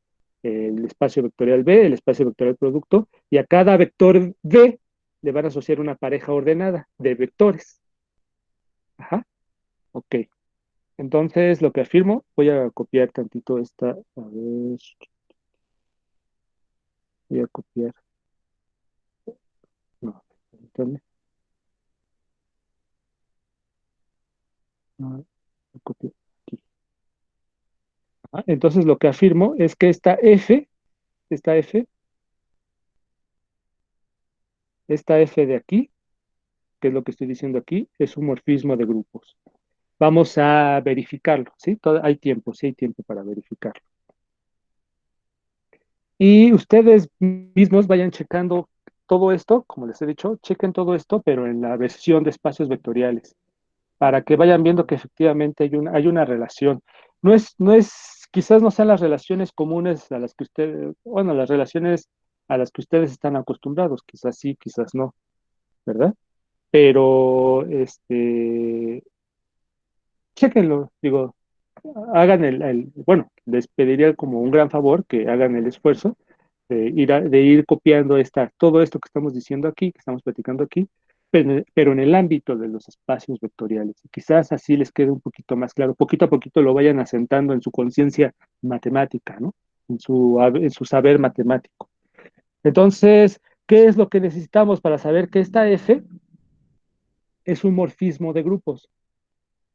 el espacio vectorial B, el espacio vectorial producto, y a cada vector B le van a asociar una pareja ordenada de vectores. Ajá, ok. Entonces, lo que afirmo, voy a copiar tantito esta, a ver, voy a copiar, no, permítame, no, copio aquí. Ajá, entonces, lo que afirmo es que esta F de aquí, que es lo que estoy diciendo aquí, es un morfismo de grupos. Vamos a verificarlo, ¿sí? Hay tiempo, sí hay tiempo para verificarlo. Y ustedes mismos vayan checando todo esto, como les he dicho, chequen todo esto, pero en la versión de espacios vectoriales, para que vayan viendo que efectivamente hay una relación. Quizás no sean las relaciones comunes a las que ustedes, bueno, las relaciones a las que ustedes están acostumbrados, quizás sí, quizás no, ¿verdad? Pero, chéquenlo, digo, hagan bueno, les pediría como un gran favor que hagan el esfuerzo de ir copiando todo esto que estamos diciendo aquí, que estamos platicando aquí, pero en el ámbito de los espacios vectoriales. Y quizás así les quede un poquito más claro, poquito a poquito lo vayan asentando en su conciencia matemática, ¿no? En su saber matemático. Entonces, ¿qué es lo que necesitamos para saber que esta F es un morfismo de grupos?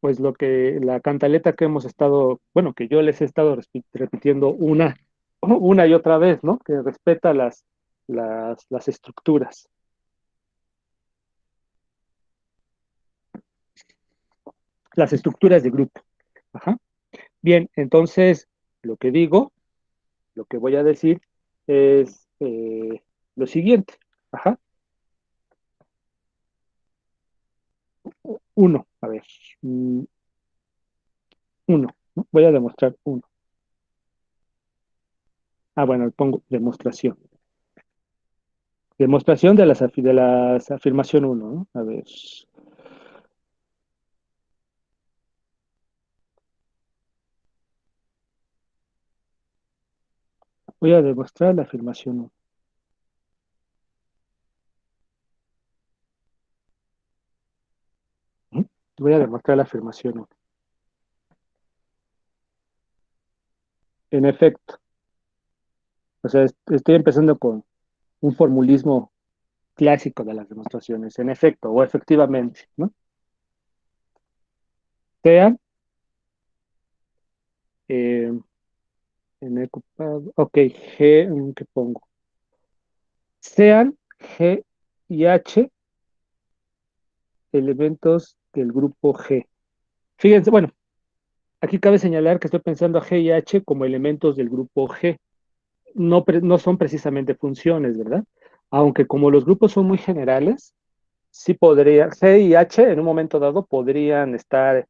Pues la cantaleta que hemos estado, bueno, que yo les he estado repitiendo una y otra vez, ¿no? Que respeta las estructuras, las estructuras de grupo. Ajá. Bien, entonces, lo que digo, lo que voy a decir es lo siguiente. Ajá. Uno, a ver, uno, ¿no? Voy a demostrar uno. Ah, bueno, pongo demostración. Demostración de las afirmación uno, ¿no? A ver. Voy a demostrar la afirmación uno. ¿Mm? Voy a demostrar la afirmación uno. En efecto, o sea, estoy empezando con un formulismo clásico de las demostraciones. En efecto, o efectivamente, ¿no? Sean, eh, ok, G, ¿qué pongo? Sean G y H elementos del grupo G. Fíjense, bueno, aquí cabe señalar que estoy pensando a G y H como elementos del grupo G. no son precisamente funciones, ¿verdad? Aunque como los grupos son muy generales, sí podría, C y H en un momento dado podrían estar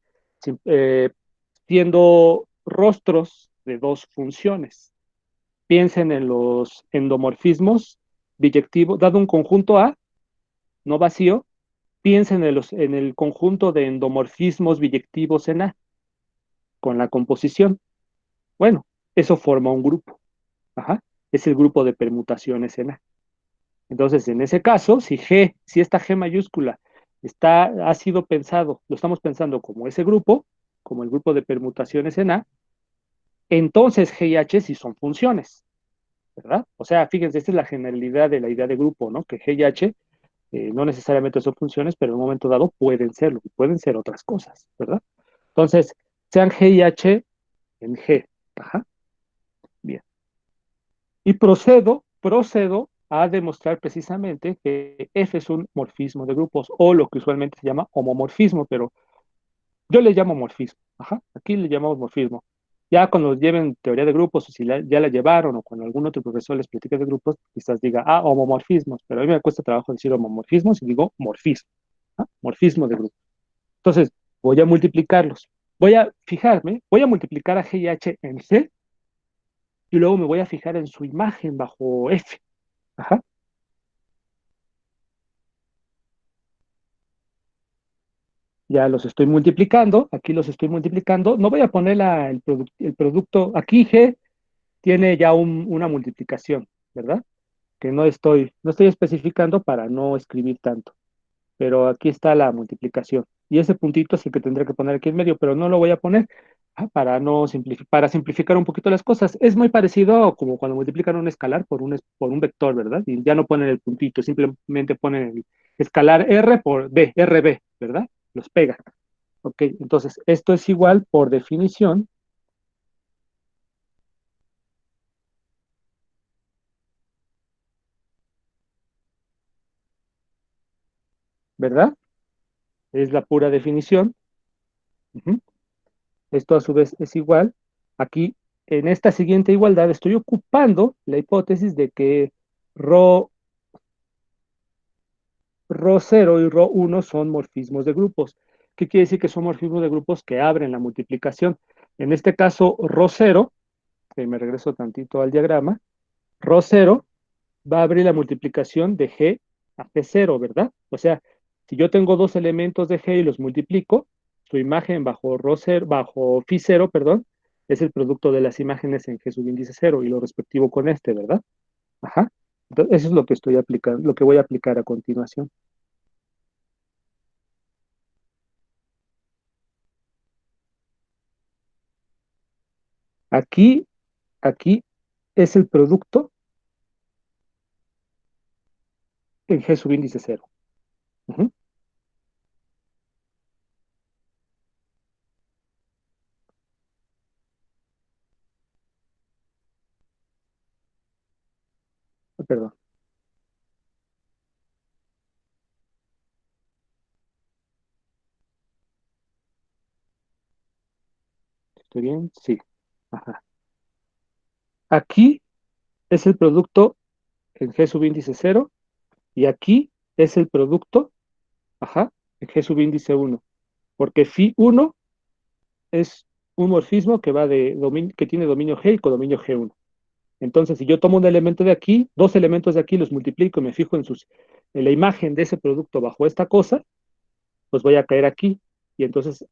siendo rostros de dos funciones. Piensen en los endomorfismos biyectivos, dado un conjunto A, no vacío, piensen en el conjunto de endomorfismos biyectivos en A, con la composición. Bueno, eso forma un grupo. Ajá. Es el grupo de permutaciones en A. Entonces, en ese caso, si esta G mayúscula ha sido pensado, lo estamos pensando como ese grupo, como el grupo de permutaciones en A, entonces G y H sí son funciones, ¿verdad? O sea, fíjense, esta es la generalidad de la idea de grupo, ¿no? Que G y H no necesariamente son funciones, pero en un momento dado pueden serlo, pueden ser otras cosas, ¿verdad? Entonces, sean G y H en G. Ajá, bien. Y procedo a demostrar precisamente que F es un morfismo de grupos o lo que usualmente se llama homomorfismo, pero yo le llamo morfismo. Ajá, aquí le llamamos morfismo. Ya cuando lleven teoría de grupos o si ya la llevaron o cuando algún otro profesor les platique de grupos, quizás diga, homomorfismos, pero a mí me cuesta trabajo decir homomorfismos y digo morfismo. ¿Ah? Morfismo de grupos. Entonces, voy a multiplicarlos. Voy a multiplicar a G y H en G y luego me voy a fijar en su imagen bajo F. Ajá. Ya los estoy multiplicando, aquí los estoy multiplicando. No voy a poner el producto, aquí G tiene ya una multiplicación, ¿verdad? Que no estoy especificando para no escribir tanto, pero aquí está la multiplicación. Y ese puntito es el que tendré que poner aquí en medio, pero no lo voy a poner para no para simplificar un poquito las cosas. Es muy parecido como cuando multiplican un escalar por un vector, ¿verdad? Y ya no ponen el puntito, simplemente ponen el escalar R por B, RB, ¿verdad? Los pega. Ok, entonces esto es igual por definición, ¿verdad? Es la pura definición. Ujú. Esto a su vez es igual. Aquí, en esta siguiente igualdad, estoy ocupando la hipótesis de que ρ, ρ0 y ρ1 son morfismos de grupos. ¿Qué quiere decir que son morfismos de grupos que abren la multiplicación? En este caso, ρ0, que me regreso tantito al diagrama, ρ0 va a abrir la multiplicación de G a G0, ¿verdad? O sea, si yo tengo dos elementos de G y los multiplico, su imagen bajo phi 0, perdón, es el producto de las imágenes en G subíndice 0 y lo respectivo con este, ¿verdad? Ajá. Entonces, eso es lo que estoy aplicando, lo que voy a aplicar a continuación. Aquí, aquí es el producto en G subíndice 0. Ujú. Perdón, ¿estoy bien? Sí. Ajá. Aquí es el producto en G subíndice 0 y aquí es el producto, ajá, en G subíndice 1, porque phi 1 es un morfismo que tiene dominio G y codominio G1. Entonces, si yo tomo un elemento de aquí, dos elementos de aquí, los multiplico y me fijo en la imagen de ese producto bajo esta cosa, pues voy a caer aquí. Y entonces,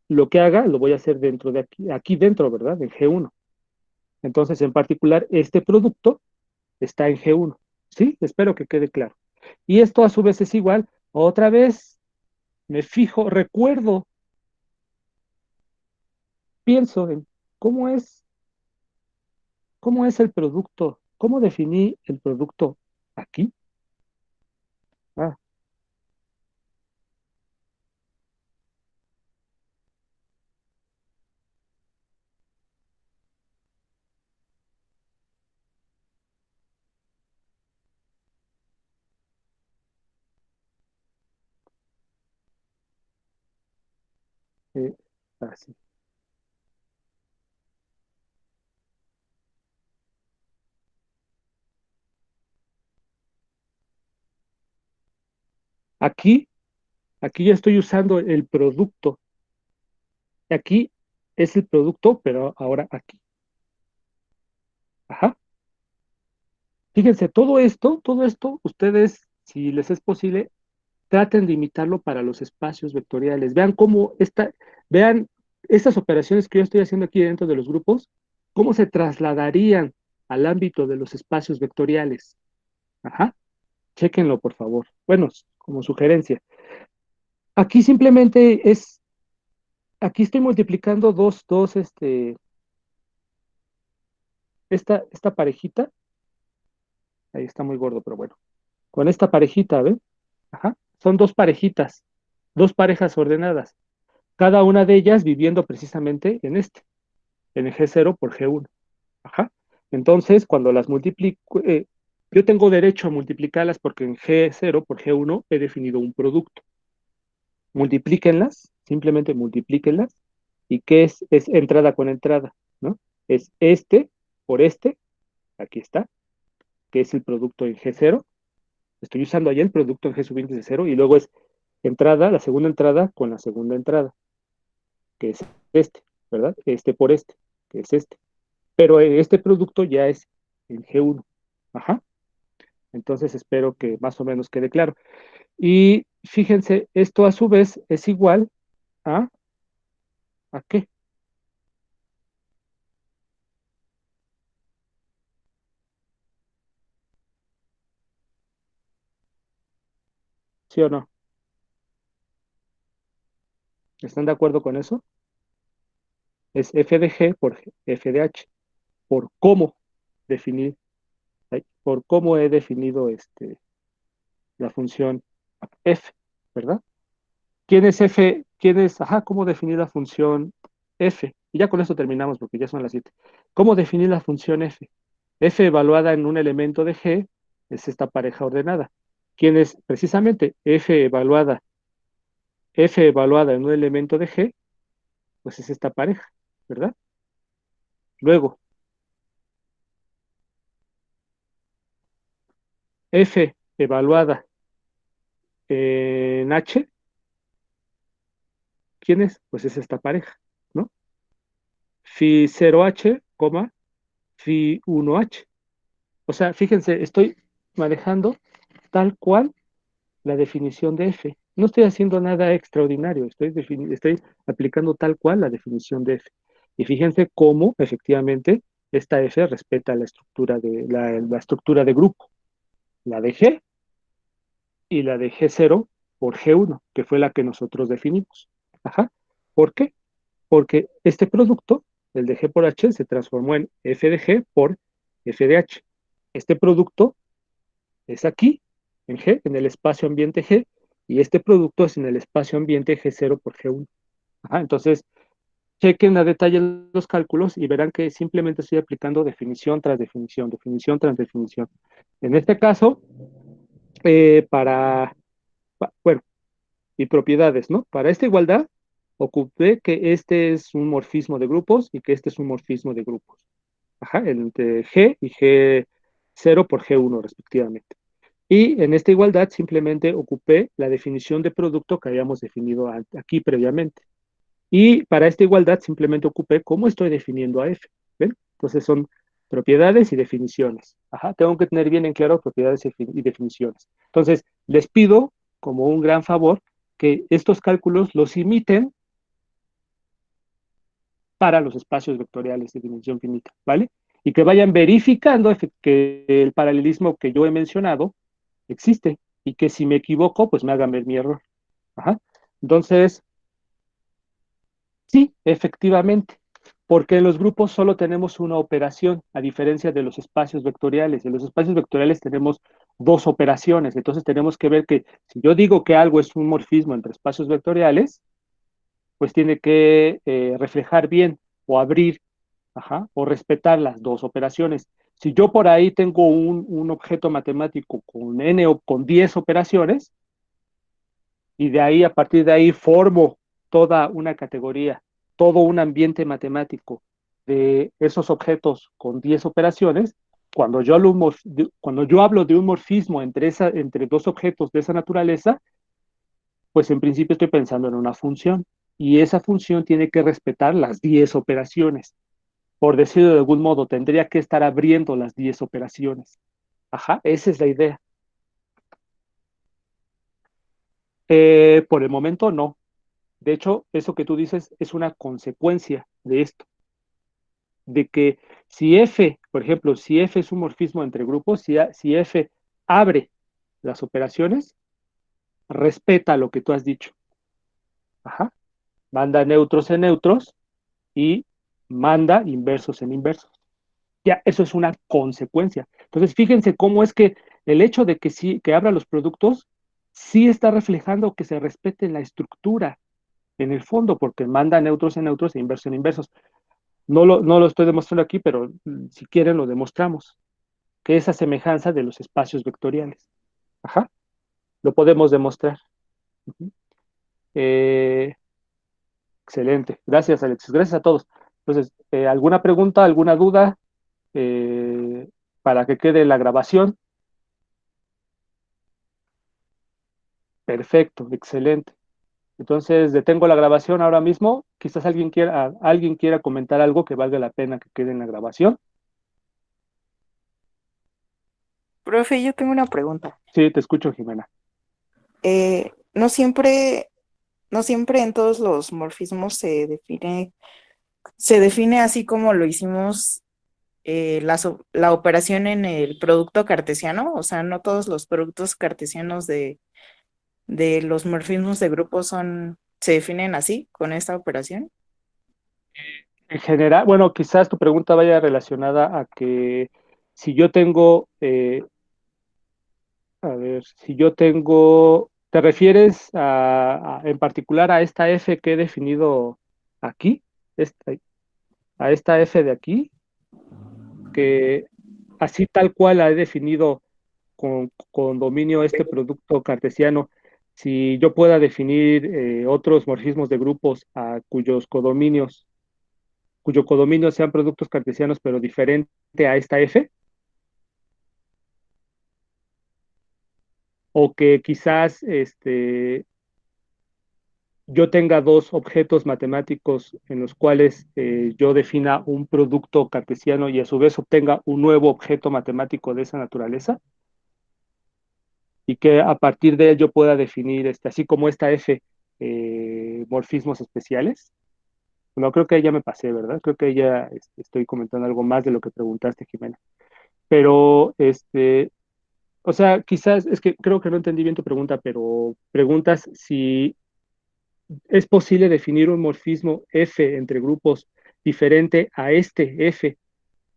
lo que haga, lo voy a hacer dentro de aquí dentro, ¿verdad? En G1. Entonces, en particular, este producto está en G1. ¿Sí? Espero que quede claro. Y esto a su vez es igual. Otra vez, me fijo, recuerdo, pienso en cómo es, cómo es el producto, cómo definí el producto aquí. Ah, eh, así. Aquí, aquí ya estoy usando el producto. Aquí es el producto, pero ahora aquí. Ajá. Fíjense, todo esto, ustedes, si les es posible, traten de imitarlo para los espacios vectoriales. Vean estas operaciones que yo estoy haciendo aquí dentro de los grupos, cómo se trasladarían al ámbito de los espacios vectoriales. Ajá, chéquenlo, por favor. Bueno, como sugerencia. Aquí simplemente aquí estoy multiplicando esta parejita, ahí está muy gordo, pero bueno, con esta parejita, ¿ven? Ajá, son dos parejitas, dos parejas ordenadas, cada una de ellas viviendo precisamente en el G0 por G1. Ajá. Entonces, cuando las multiplico, yo tengo derecho a multiplicarlas porque en G0 por G1 he definido un producto. Multiplíquenlas, simplemente multiplíquenlas. ¿Y qué es? Es entrada con entrada, ¿no? Es este por este, aquí está, que es el producto en G0. Estoy usando ahí el producto en G sub índice 0 y luego es entrada, la segunda entrada con la segunda entrada, que es este, ¿verdad? Este por este, que es este. Pero este producto ya es el G1. Ajá. Entonces espero que más o menos quede claro. Y fíjense, esto a su vez es igual a, ¿a qué? ¿Sí o no? ¿Están de acuerdo con eso? Es f de g por f de h, por cómo definir, por cómo he definido la función f, ¿verdad? ¿Quién es f? ¿Cómo definir la función f? Y ya con esto terminamos porque ya son las 7. ¿Cómo definir la función f? F evaluada en un elemento de G es esta pareja ordenada. ¿Quién es precisamente F evaluada en un elemento de G? Pues es esta pareja, ¿verdad? Luego, F evaluada en H, ¿quién es? Pues es esta pareja, ¿no? Phi 0H, Phi 1H. O sea, fíjense, estoy manejando tal cual la definición de F. No estoy haciendo nada extraordinario, estoy aplicando tal cual la definición de F. Y fíjense cómo efectivamente esta F respeta la estructura de grupo, la de G y la de G0 por G1, que fue la que nosotros definimos. Ajá. ¿Por qué? Porque este producto, el de G por H, se transformó en F de G por F de H. Este producto es aquí, en G, en el espacio ambiente G, y este producto es en el espacio ambiente G0 por G1. Ajá, entonces, chequen a detalle los cálculos y verán que simplemente estoy aplicando definición tras definición. En este caso, bueno, y propiedades, ¿no? Para esta igualdad, ocupé que este es un morfismo de grupos y que este es un morfismo de grupos. Ajá, entre G y G0 por G1 respectivamente. Y en esta igualdad simplemente ocupé la definición de producto que habíamos definido aquí previamente. Y para esta igualdad simplemente ocupé cómo estoy definiendo a f. ¿Ven? Entonces son propiedades y definiciones. Ajá, tengo que tener bien en claro propiedades y definiciones. Entonces, les pido, como un gran favor, que estos cálculos los imiten para los espacios vectoriales de dimensión finita, ¿vale? Y que vayan verificando que el paralelismo que yo he mencionado existe y que si me equivoco, pues me hagan ver mi error. Ajá. Entonces, sí, efectivamente, porque en los grupos solo tenemos una operación, a diferencia de los espacios vectoriales. En los espacios vectoriales tenemos dos operaciones, entonces tenemos que ver que si yo digo que algo es un morfismo entre espacios vectoriales, pues tiene que reflejar bien o abrir, ajá, o respetar las dos operaciones. Si yo por ahí tengo un objeto matemático con n o con 10 operaciones, y de ahí, a partir de ahí, formo toda una categoría, todo un ambiente matemático de esos objetos con 10 operaciones. Cuando yo hablo de un morfismo entre dos objetos de esa naturaleza, Pues en principio estoy pensando en una función y esa función tiene que respetar las 10 operaciones. Por decirlo de algún modo, tendría que estar abriendo las 10 operaciones. Ajá, esa es la idea. Por el momento no. De hecho, eso que tú dices es una consecuencia de esto, de que si F, por ejemplo, si F es un morfismo entre grupos, si F abre las operaciones, respeta lo que tú has dicho. Ajá. Manda neutros en neutros y manda inversos en inversos. Ya, eso es una consecuencia. Entonces, fíjense cómo es que el hecho de que sí, que abra los productos, sí está reflejando que se respete la estructura en el fondo, porque manda neutros en neutros e inversos en inversos. No lo estoy demostrando aquí, pero si quieren lo demostramos, que esa semejanza de los espacios vectoriales. Ajá, lo podemos demostrar. Uh-huh. eh, Excelente. Gracias, Alexis. Gracias a todos. Entonces, ¿alguna pregunta, alguna duda eh, para que quede la grabación? Perfecto, excelente. Entonces, detengo la grabación ahora mismo. Quizás alguien quiera comentar algo que valga la pena que quede en la grabación. Profe, yo tengo una pregunta. Sí, te escucho, Jimena. No siempre, no siempre en todos los morfismos se define así como lo hicimos la operación en el producto cartesiano. O sea, no todos los productos cartesianos de los morfismos de grupo se definen así, con esta operación. En general, bueno, quizás tu pregunta vaya relacionada a que si yo tengo, a ver, si yo tengo, ¿te refieres en particular a esta F que he definido aquí? Esta- a esta F de aquí, que así tal cual la he definido con dominio este producto cartesiano, si yo pueda definir otros morfismos de grupos a cuyo codominio sean productos cartesianos pero diferente a esta F, o que quizás yo tenga dos objetos matemáticos en los cuales yo defina un producto cartesiano y a su vez obtenga un nuevo objeto matemático de esa naturaleza y que a partir de él yo pueda definir, así como esta F, morfismos especiales. No, creo que ya me pasé, ¿verdad? Creo que ya estoy comentando algo más de lo que preguntaste, Jimena. Pero, o sea, quizás, es que creo que no entendí bien tu pregunta, pero preguntas si es posible definir un morfismo F entre grupos diferente a este F,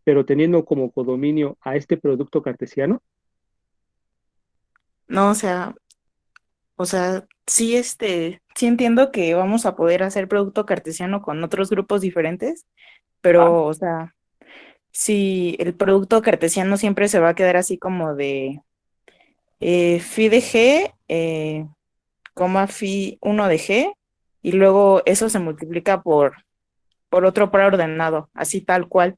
pero teniendo como codominio a este producto cartesiano. No, sí, sí entiendo que vamos a poder hacer producto cartesiano con otros grupos diferentes, Ah, pero, o sea, si el producto cartesiano siempre se va a quedar así como de phi de G, coma phi 1 de G, y luego eso se multiplica por otro par ordenado, así tal cual.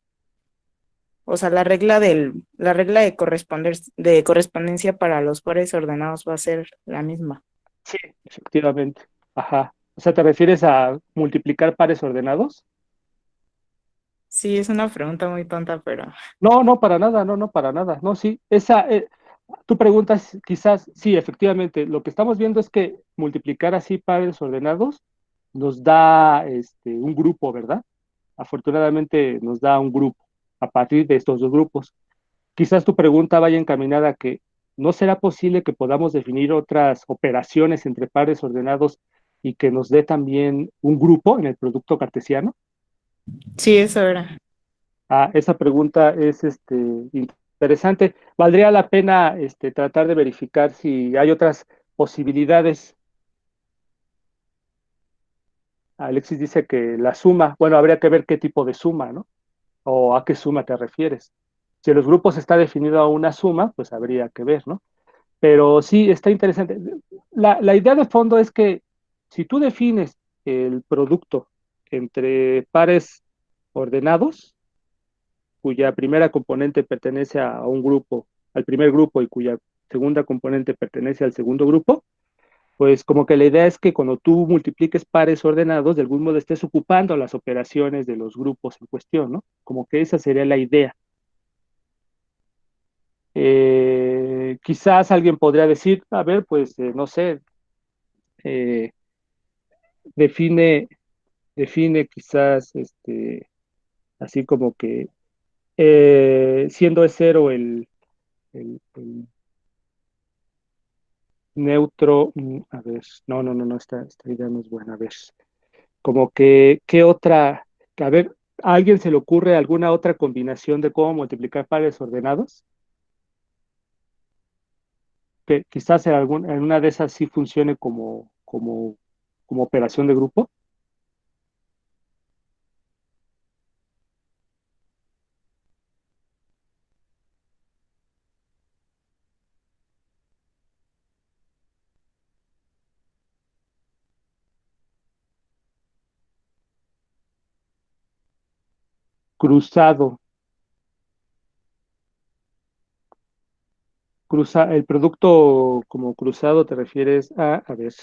O sea, la regla de correspondencia para los pares ordenados va a ser la misma. sí, efectivamente. Ajá. O sea, ¿te refieres a multiplicar pares ordenados? Sí, es una pregunta muy tonta, pero No, no, para nada, no, no, para nada. No, sí, tu pregunta quizás, sí, efectivamente, lo que estamos viendo es que multiplicar así pares ordenados nos da un grupo, ¿verdad? Afortunadamente nos da un grupo a partir de estos dos grupos. Quizás tu pregunta vaya encaminada a que no será posible que podamos definir otras operaciones entre pares ordenados y que nos dé también un grupo en el producto cartesiano. sí, eso era. Ah, esa pregunta es interesante. Valdría la pena tratar de verificar si hay otras posibilidades. Alexis dice que la suma, bueno, habría que ver qué tipo de suma, ¿no? O a qué suma te refieres. Si en los grupos está definido a una suma, pues habría que ver, ¿no? Pero sí, está interesante. La idea de fondo es que si tú defines el producto entre pares ordenados, cuya primera componente pertenece un grupo, al primer grupo y cuya segunda componente pertenece al segundo grupo, pues como que la idea es que cuando tú multipliques pares ordenados, de algún modo estés ocupando las operaciones de los grupos en cuestión, ¿no? Como que esa sería la idea. Quizás alguien podría decir, a ver, pues no sé, eh, define, define quizás así como que siendo E cero el neutro, a ver, no, esta idea no es buena, a ver, como que, ¿qué otra? A ver, ¿a alguien se le ocurre alguna otra combinación de cómo multiplicar pares ordenados? Que quizás en una de esas sí funcione como operación de grupo. Cruzado. El producto como cruzado te refieres a ver,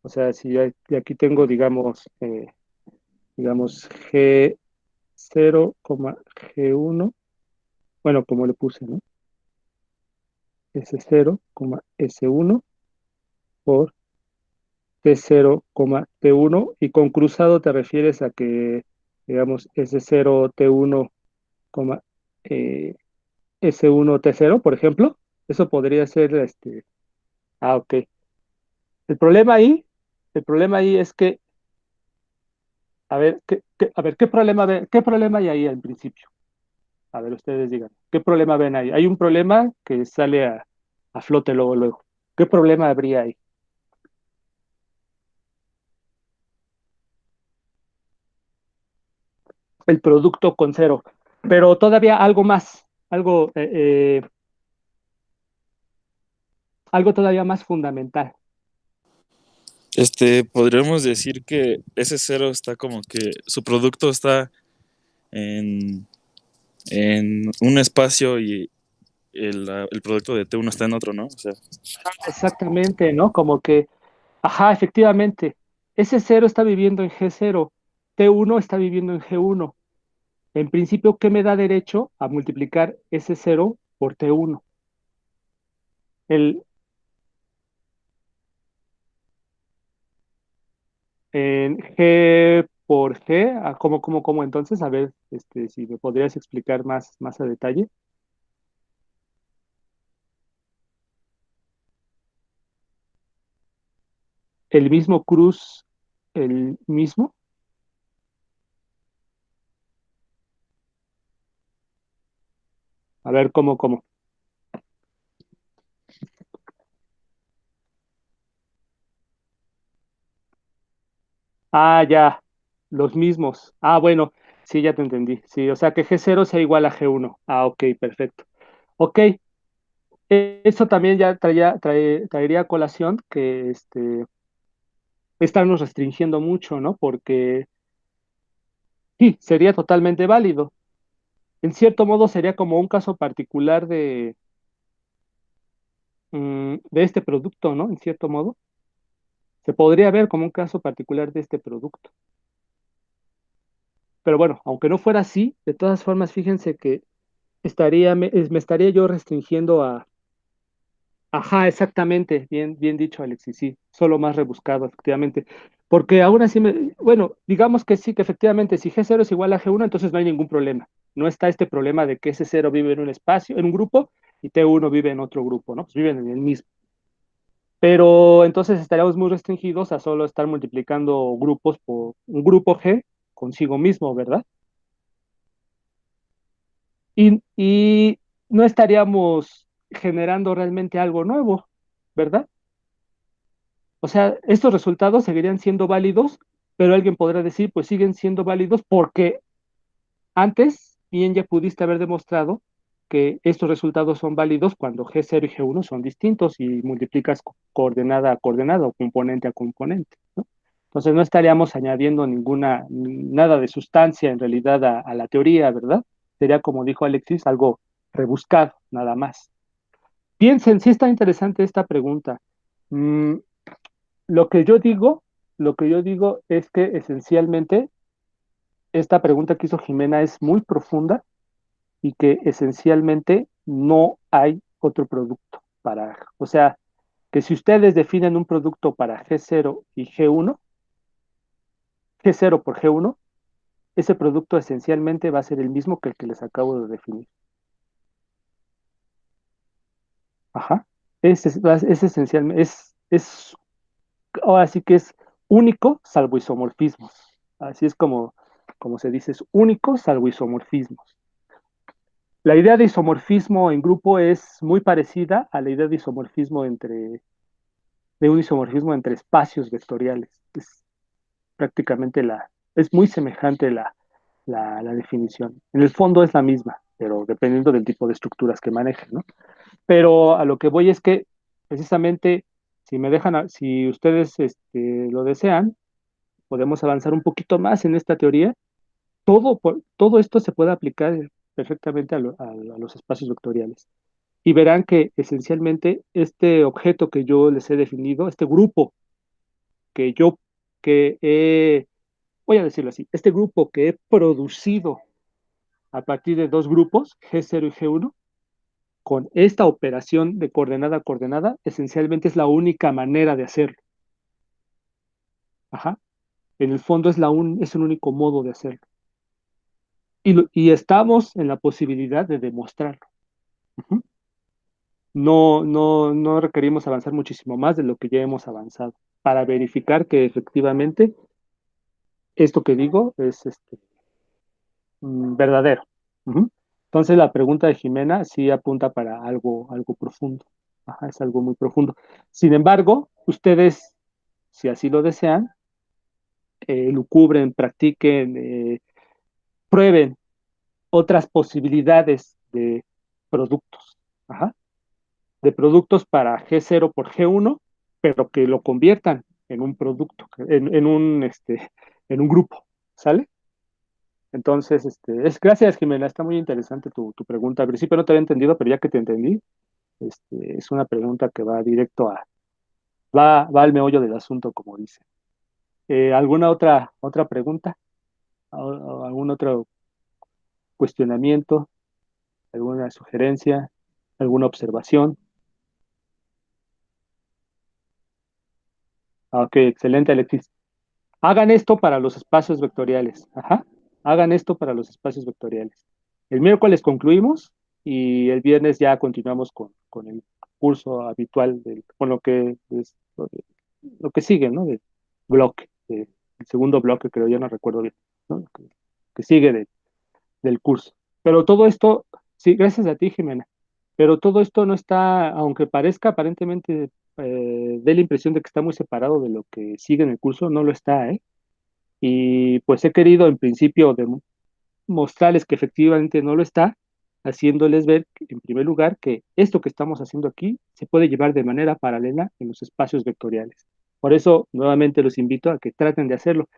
o sea, si yo aquí tengo, digamos, G0, G1, bueno, como le puse, ¿no? S0, S1 por T0, T1, y con cruzado te refieres a que, digamos, S0, T1, eh, S1, T0, por ejemplo. Eso podría ser, ok. El problema ahí, el problema ahí es que, a ver, a ver, qué problema hay ahí al principio? A ver, ustedes digan, ¿qué problema ven ahí? Hay un problema que sale a flote luego, luego. ¿Qué problema habría ahí? El producto con cero. Pero todavía algo más, algo todavía más fundamental. Podríamos decir que ese cero está como que su producto está en, en un espacio y el producto de T1 está en otro, ¿no? O sea, Exactamente, ¿no? Como que, ajá, efectivamente, ese cero está viviendo en G0, T1 está viviendo en G1. En principio, ¿qué me da derecho a multiplicar ese cero por T1? El, en G por G, ¿cómo entonces? A ver, si me podrías explicar más a detalle. El mismo cruz, el mismo. A ver, ¿cómo? Ah, ya, los mismos. Ah, bueno, sí, ya te entendí. Sí, o sea que G0 sea igual a G1. Ah, ok, perfecto. Ok, eso también ya traería a colación que estarnos restringiendo mucho, ¿no? Porque sí, sería totalmente válido. En cierto modo sería como un caso particular de este producto, ¿no? En cierto modo, se podría ver como un caso particular de este producto. Pero bueno, aunque no fuera así, de todas formas, fíjense que me estaría yo restringiendo a... Ajá, exactamente, bien dicho, Alexis, sí, solo más rebuscado, efectivamente. Porque aún así, bueno, digamos que sí, que efectivamente, si G0 es igual a G1, entonces no hay ningún problema. No está este problema de que S0 vive en un espacio, en un grupo, y T1 vive en otro grupo, ¿no? Pues viven en el mismo. Pero entonces estaríamos muy restringidos a solo estar multiplicando grupos por un grupo G consigo mismo, ¿verdad? Y no estaríamos generando realmente algo nuevo, ¿verdad? O sea, estos resultados seguirían siendo válidos, pero alguien podrá decir, pues siguen siendo válidos porque antes bien ya pudiste haber demostrado que estos resultados son válidos cuando G0 y G1 son distintos y multiplicas coordenada a coordenada o componente a componente, ¿no? Entonces no estaríamos añadiendo nada de sustancia en realidad a la teoría, ¿verdad? Sería, como dijo Alexis, algo rebuscado, nada más. Piensen, sí está interesante esta pregunta. Mm, lo que yo digo, lo que yo digo es que esencialmente esta pregunta que hizo Jimena es muy profunda y que esencialmente no hay otro producto para, o sea, que si ustedes definen un producto para G0 y G1, G0 por G1, ese producto esencialmente va a ser el mismo que el que les acabo de definir. Ajá. Es esencialmente, ahora sí que es único salvo isomorfismos. Así es como se dice, es único salvo isomorfismos. La idea de isomorfismo en grupo es muy parecida a la idea de un isomorfismo entre espacios vectoriales. Es prácticamente es muy semejante la definición. En el fondo es la misma, pero dependiendo del tipo de estructuras que manejen, ¿no? Pero a lo que voy es que precisamente si me dejan, si ustedes lo desean, podemos avanzar un poquito más en esta teoría. Todo esto se puede aplicar perfectamente a los espacios vectoriales. Y verán que esencialmente este objeto que yo les he definido, este grupo que yo, que he, voy a decirlo así, este grupo que he producido a partir de dos grupos, G0 y G1, con esta operación de coordenada a coordenada, esencialmente es la única manera de hacerlo. Ajá. En el fondo es el único modo de hacerlo. Y estamos en la posibilidad de demostrarlo. Ujú. No requerimos avanzar muchísimo más de lo que ya hemos avanzado para verificar que efectivamente esto que digo es verdadero. Ujú. Entonces la pregunta de Jimena sí apunta para algo profundo. Ajá, es algo muy profundo. Sin embargo, ustedes, si así lo desean, lucubren, practiquen, prueben otras posibilidades de productos. Ajá, de productos para G0 por G1, pero que lo conviertan en un producto, en un grupo. ¿Sale? Entonces, gracias, Jimena, está muy interesante tu pregunta. Al principio no te había entendido, pero ya que te entendí, es una pregunta que va directo va al meollo del asunto, como dice. ¿Alguna otra pregunta? ¿Algún otro cuestionamiento? ¿Alguna sugerencia? ¿Alguna observación? Ah, ok, excelente, Alexis. Hagan esto para los espacios vectoriales. Ajá. Hagan esto para los espacios vectoriales. El miércoles concluimos y el viernes ya continuamos con el curso habitual, con lo que sigue, ¿no? Del bloque, el segundo bloque, creo, ya no recuerdo bien, ¿no? Que sigue del curso. Pero todo esto, sí, gracias a ti, Jimena, pero todo esto no está, aunque parezca aparentemente, dé la impresión de que está muy separado de lo que sigue en el curso, no lo está, ¿eh? Y pues he querido en principio mostrarles que efectivamente no lo está, haciéndoles ver, en primer lugar, que esto que estamos haciendo aquí se puede llevar de manera paralela en los espacios vectoriales. Por eso, nuevamente los invito a que traten de hacerlo.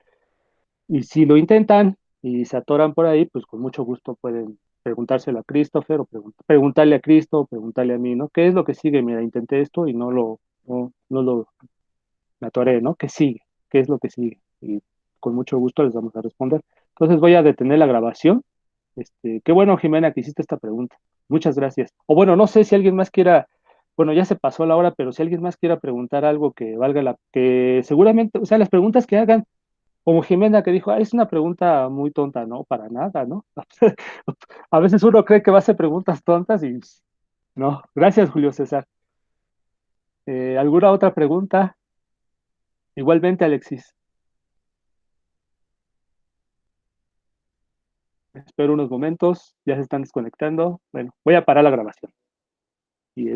Y si lo intentan y se atoran por ahí, pues con mucho gusto pueden preguntárselo a Christopher o preguntarle a Cristo o preguntarle a mí, ¿no? ¿Qué es lo que sigue? Mira, intenté esto y no lo me atoré, ¿no? ¿Qué sigue? ¿Qué es lo que sigue? Y con mucho gusto les vamos a responder. Entonces voy a detener la grabación. Qué bueno, Jimena, que hiciste esta pregunta. Muchas gracias. O bueno, no sé si alguien más quiera, bueno, ya se pasó la hora, pero si alguien más quiera preguntar algo que valga que seguramente, o sea, las preguntas que hagan, como Jimena que dijo, es una pregunta muy tonta, no, para nada, ¿no? A veces uno cree que va a hacer preguntas tontas y no. Gracias, Julio César. ¿Alguna otra pregunta? Igualmente, Alexis. Espero unos momentos, ya se están desconectando. Bueno, voy a parar la grabación. Y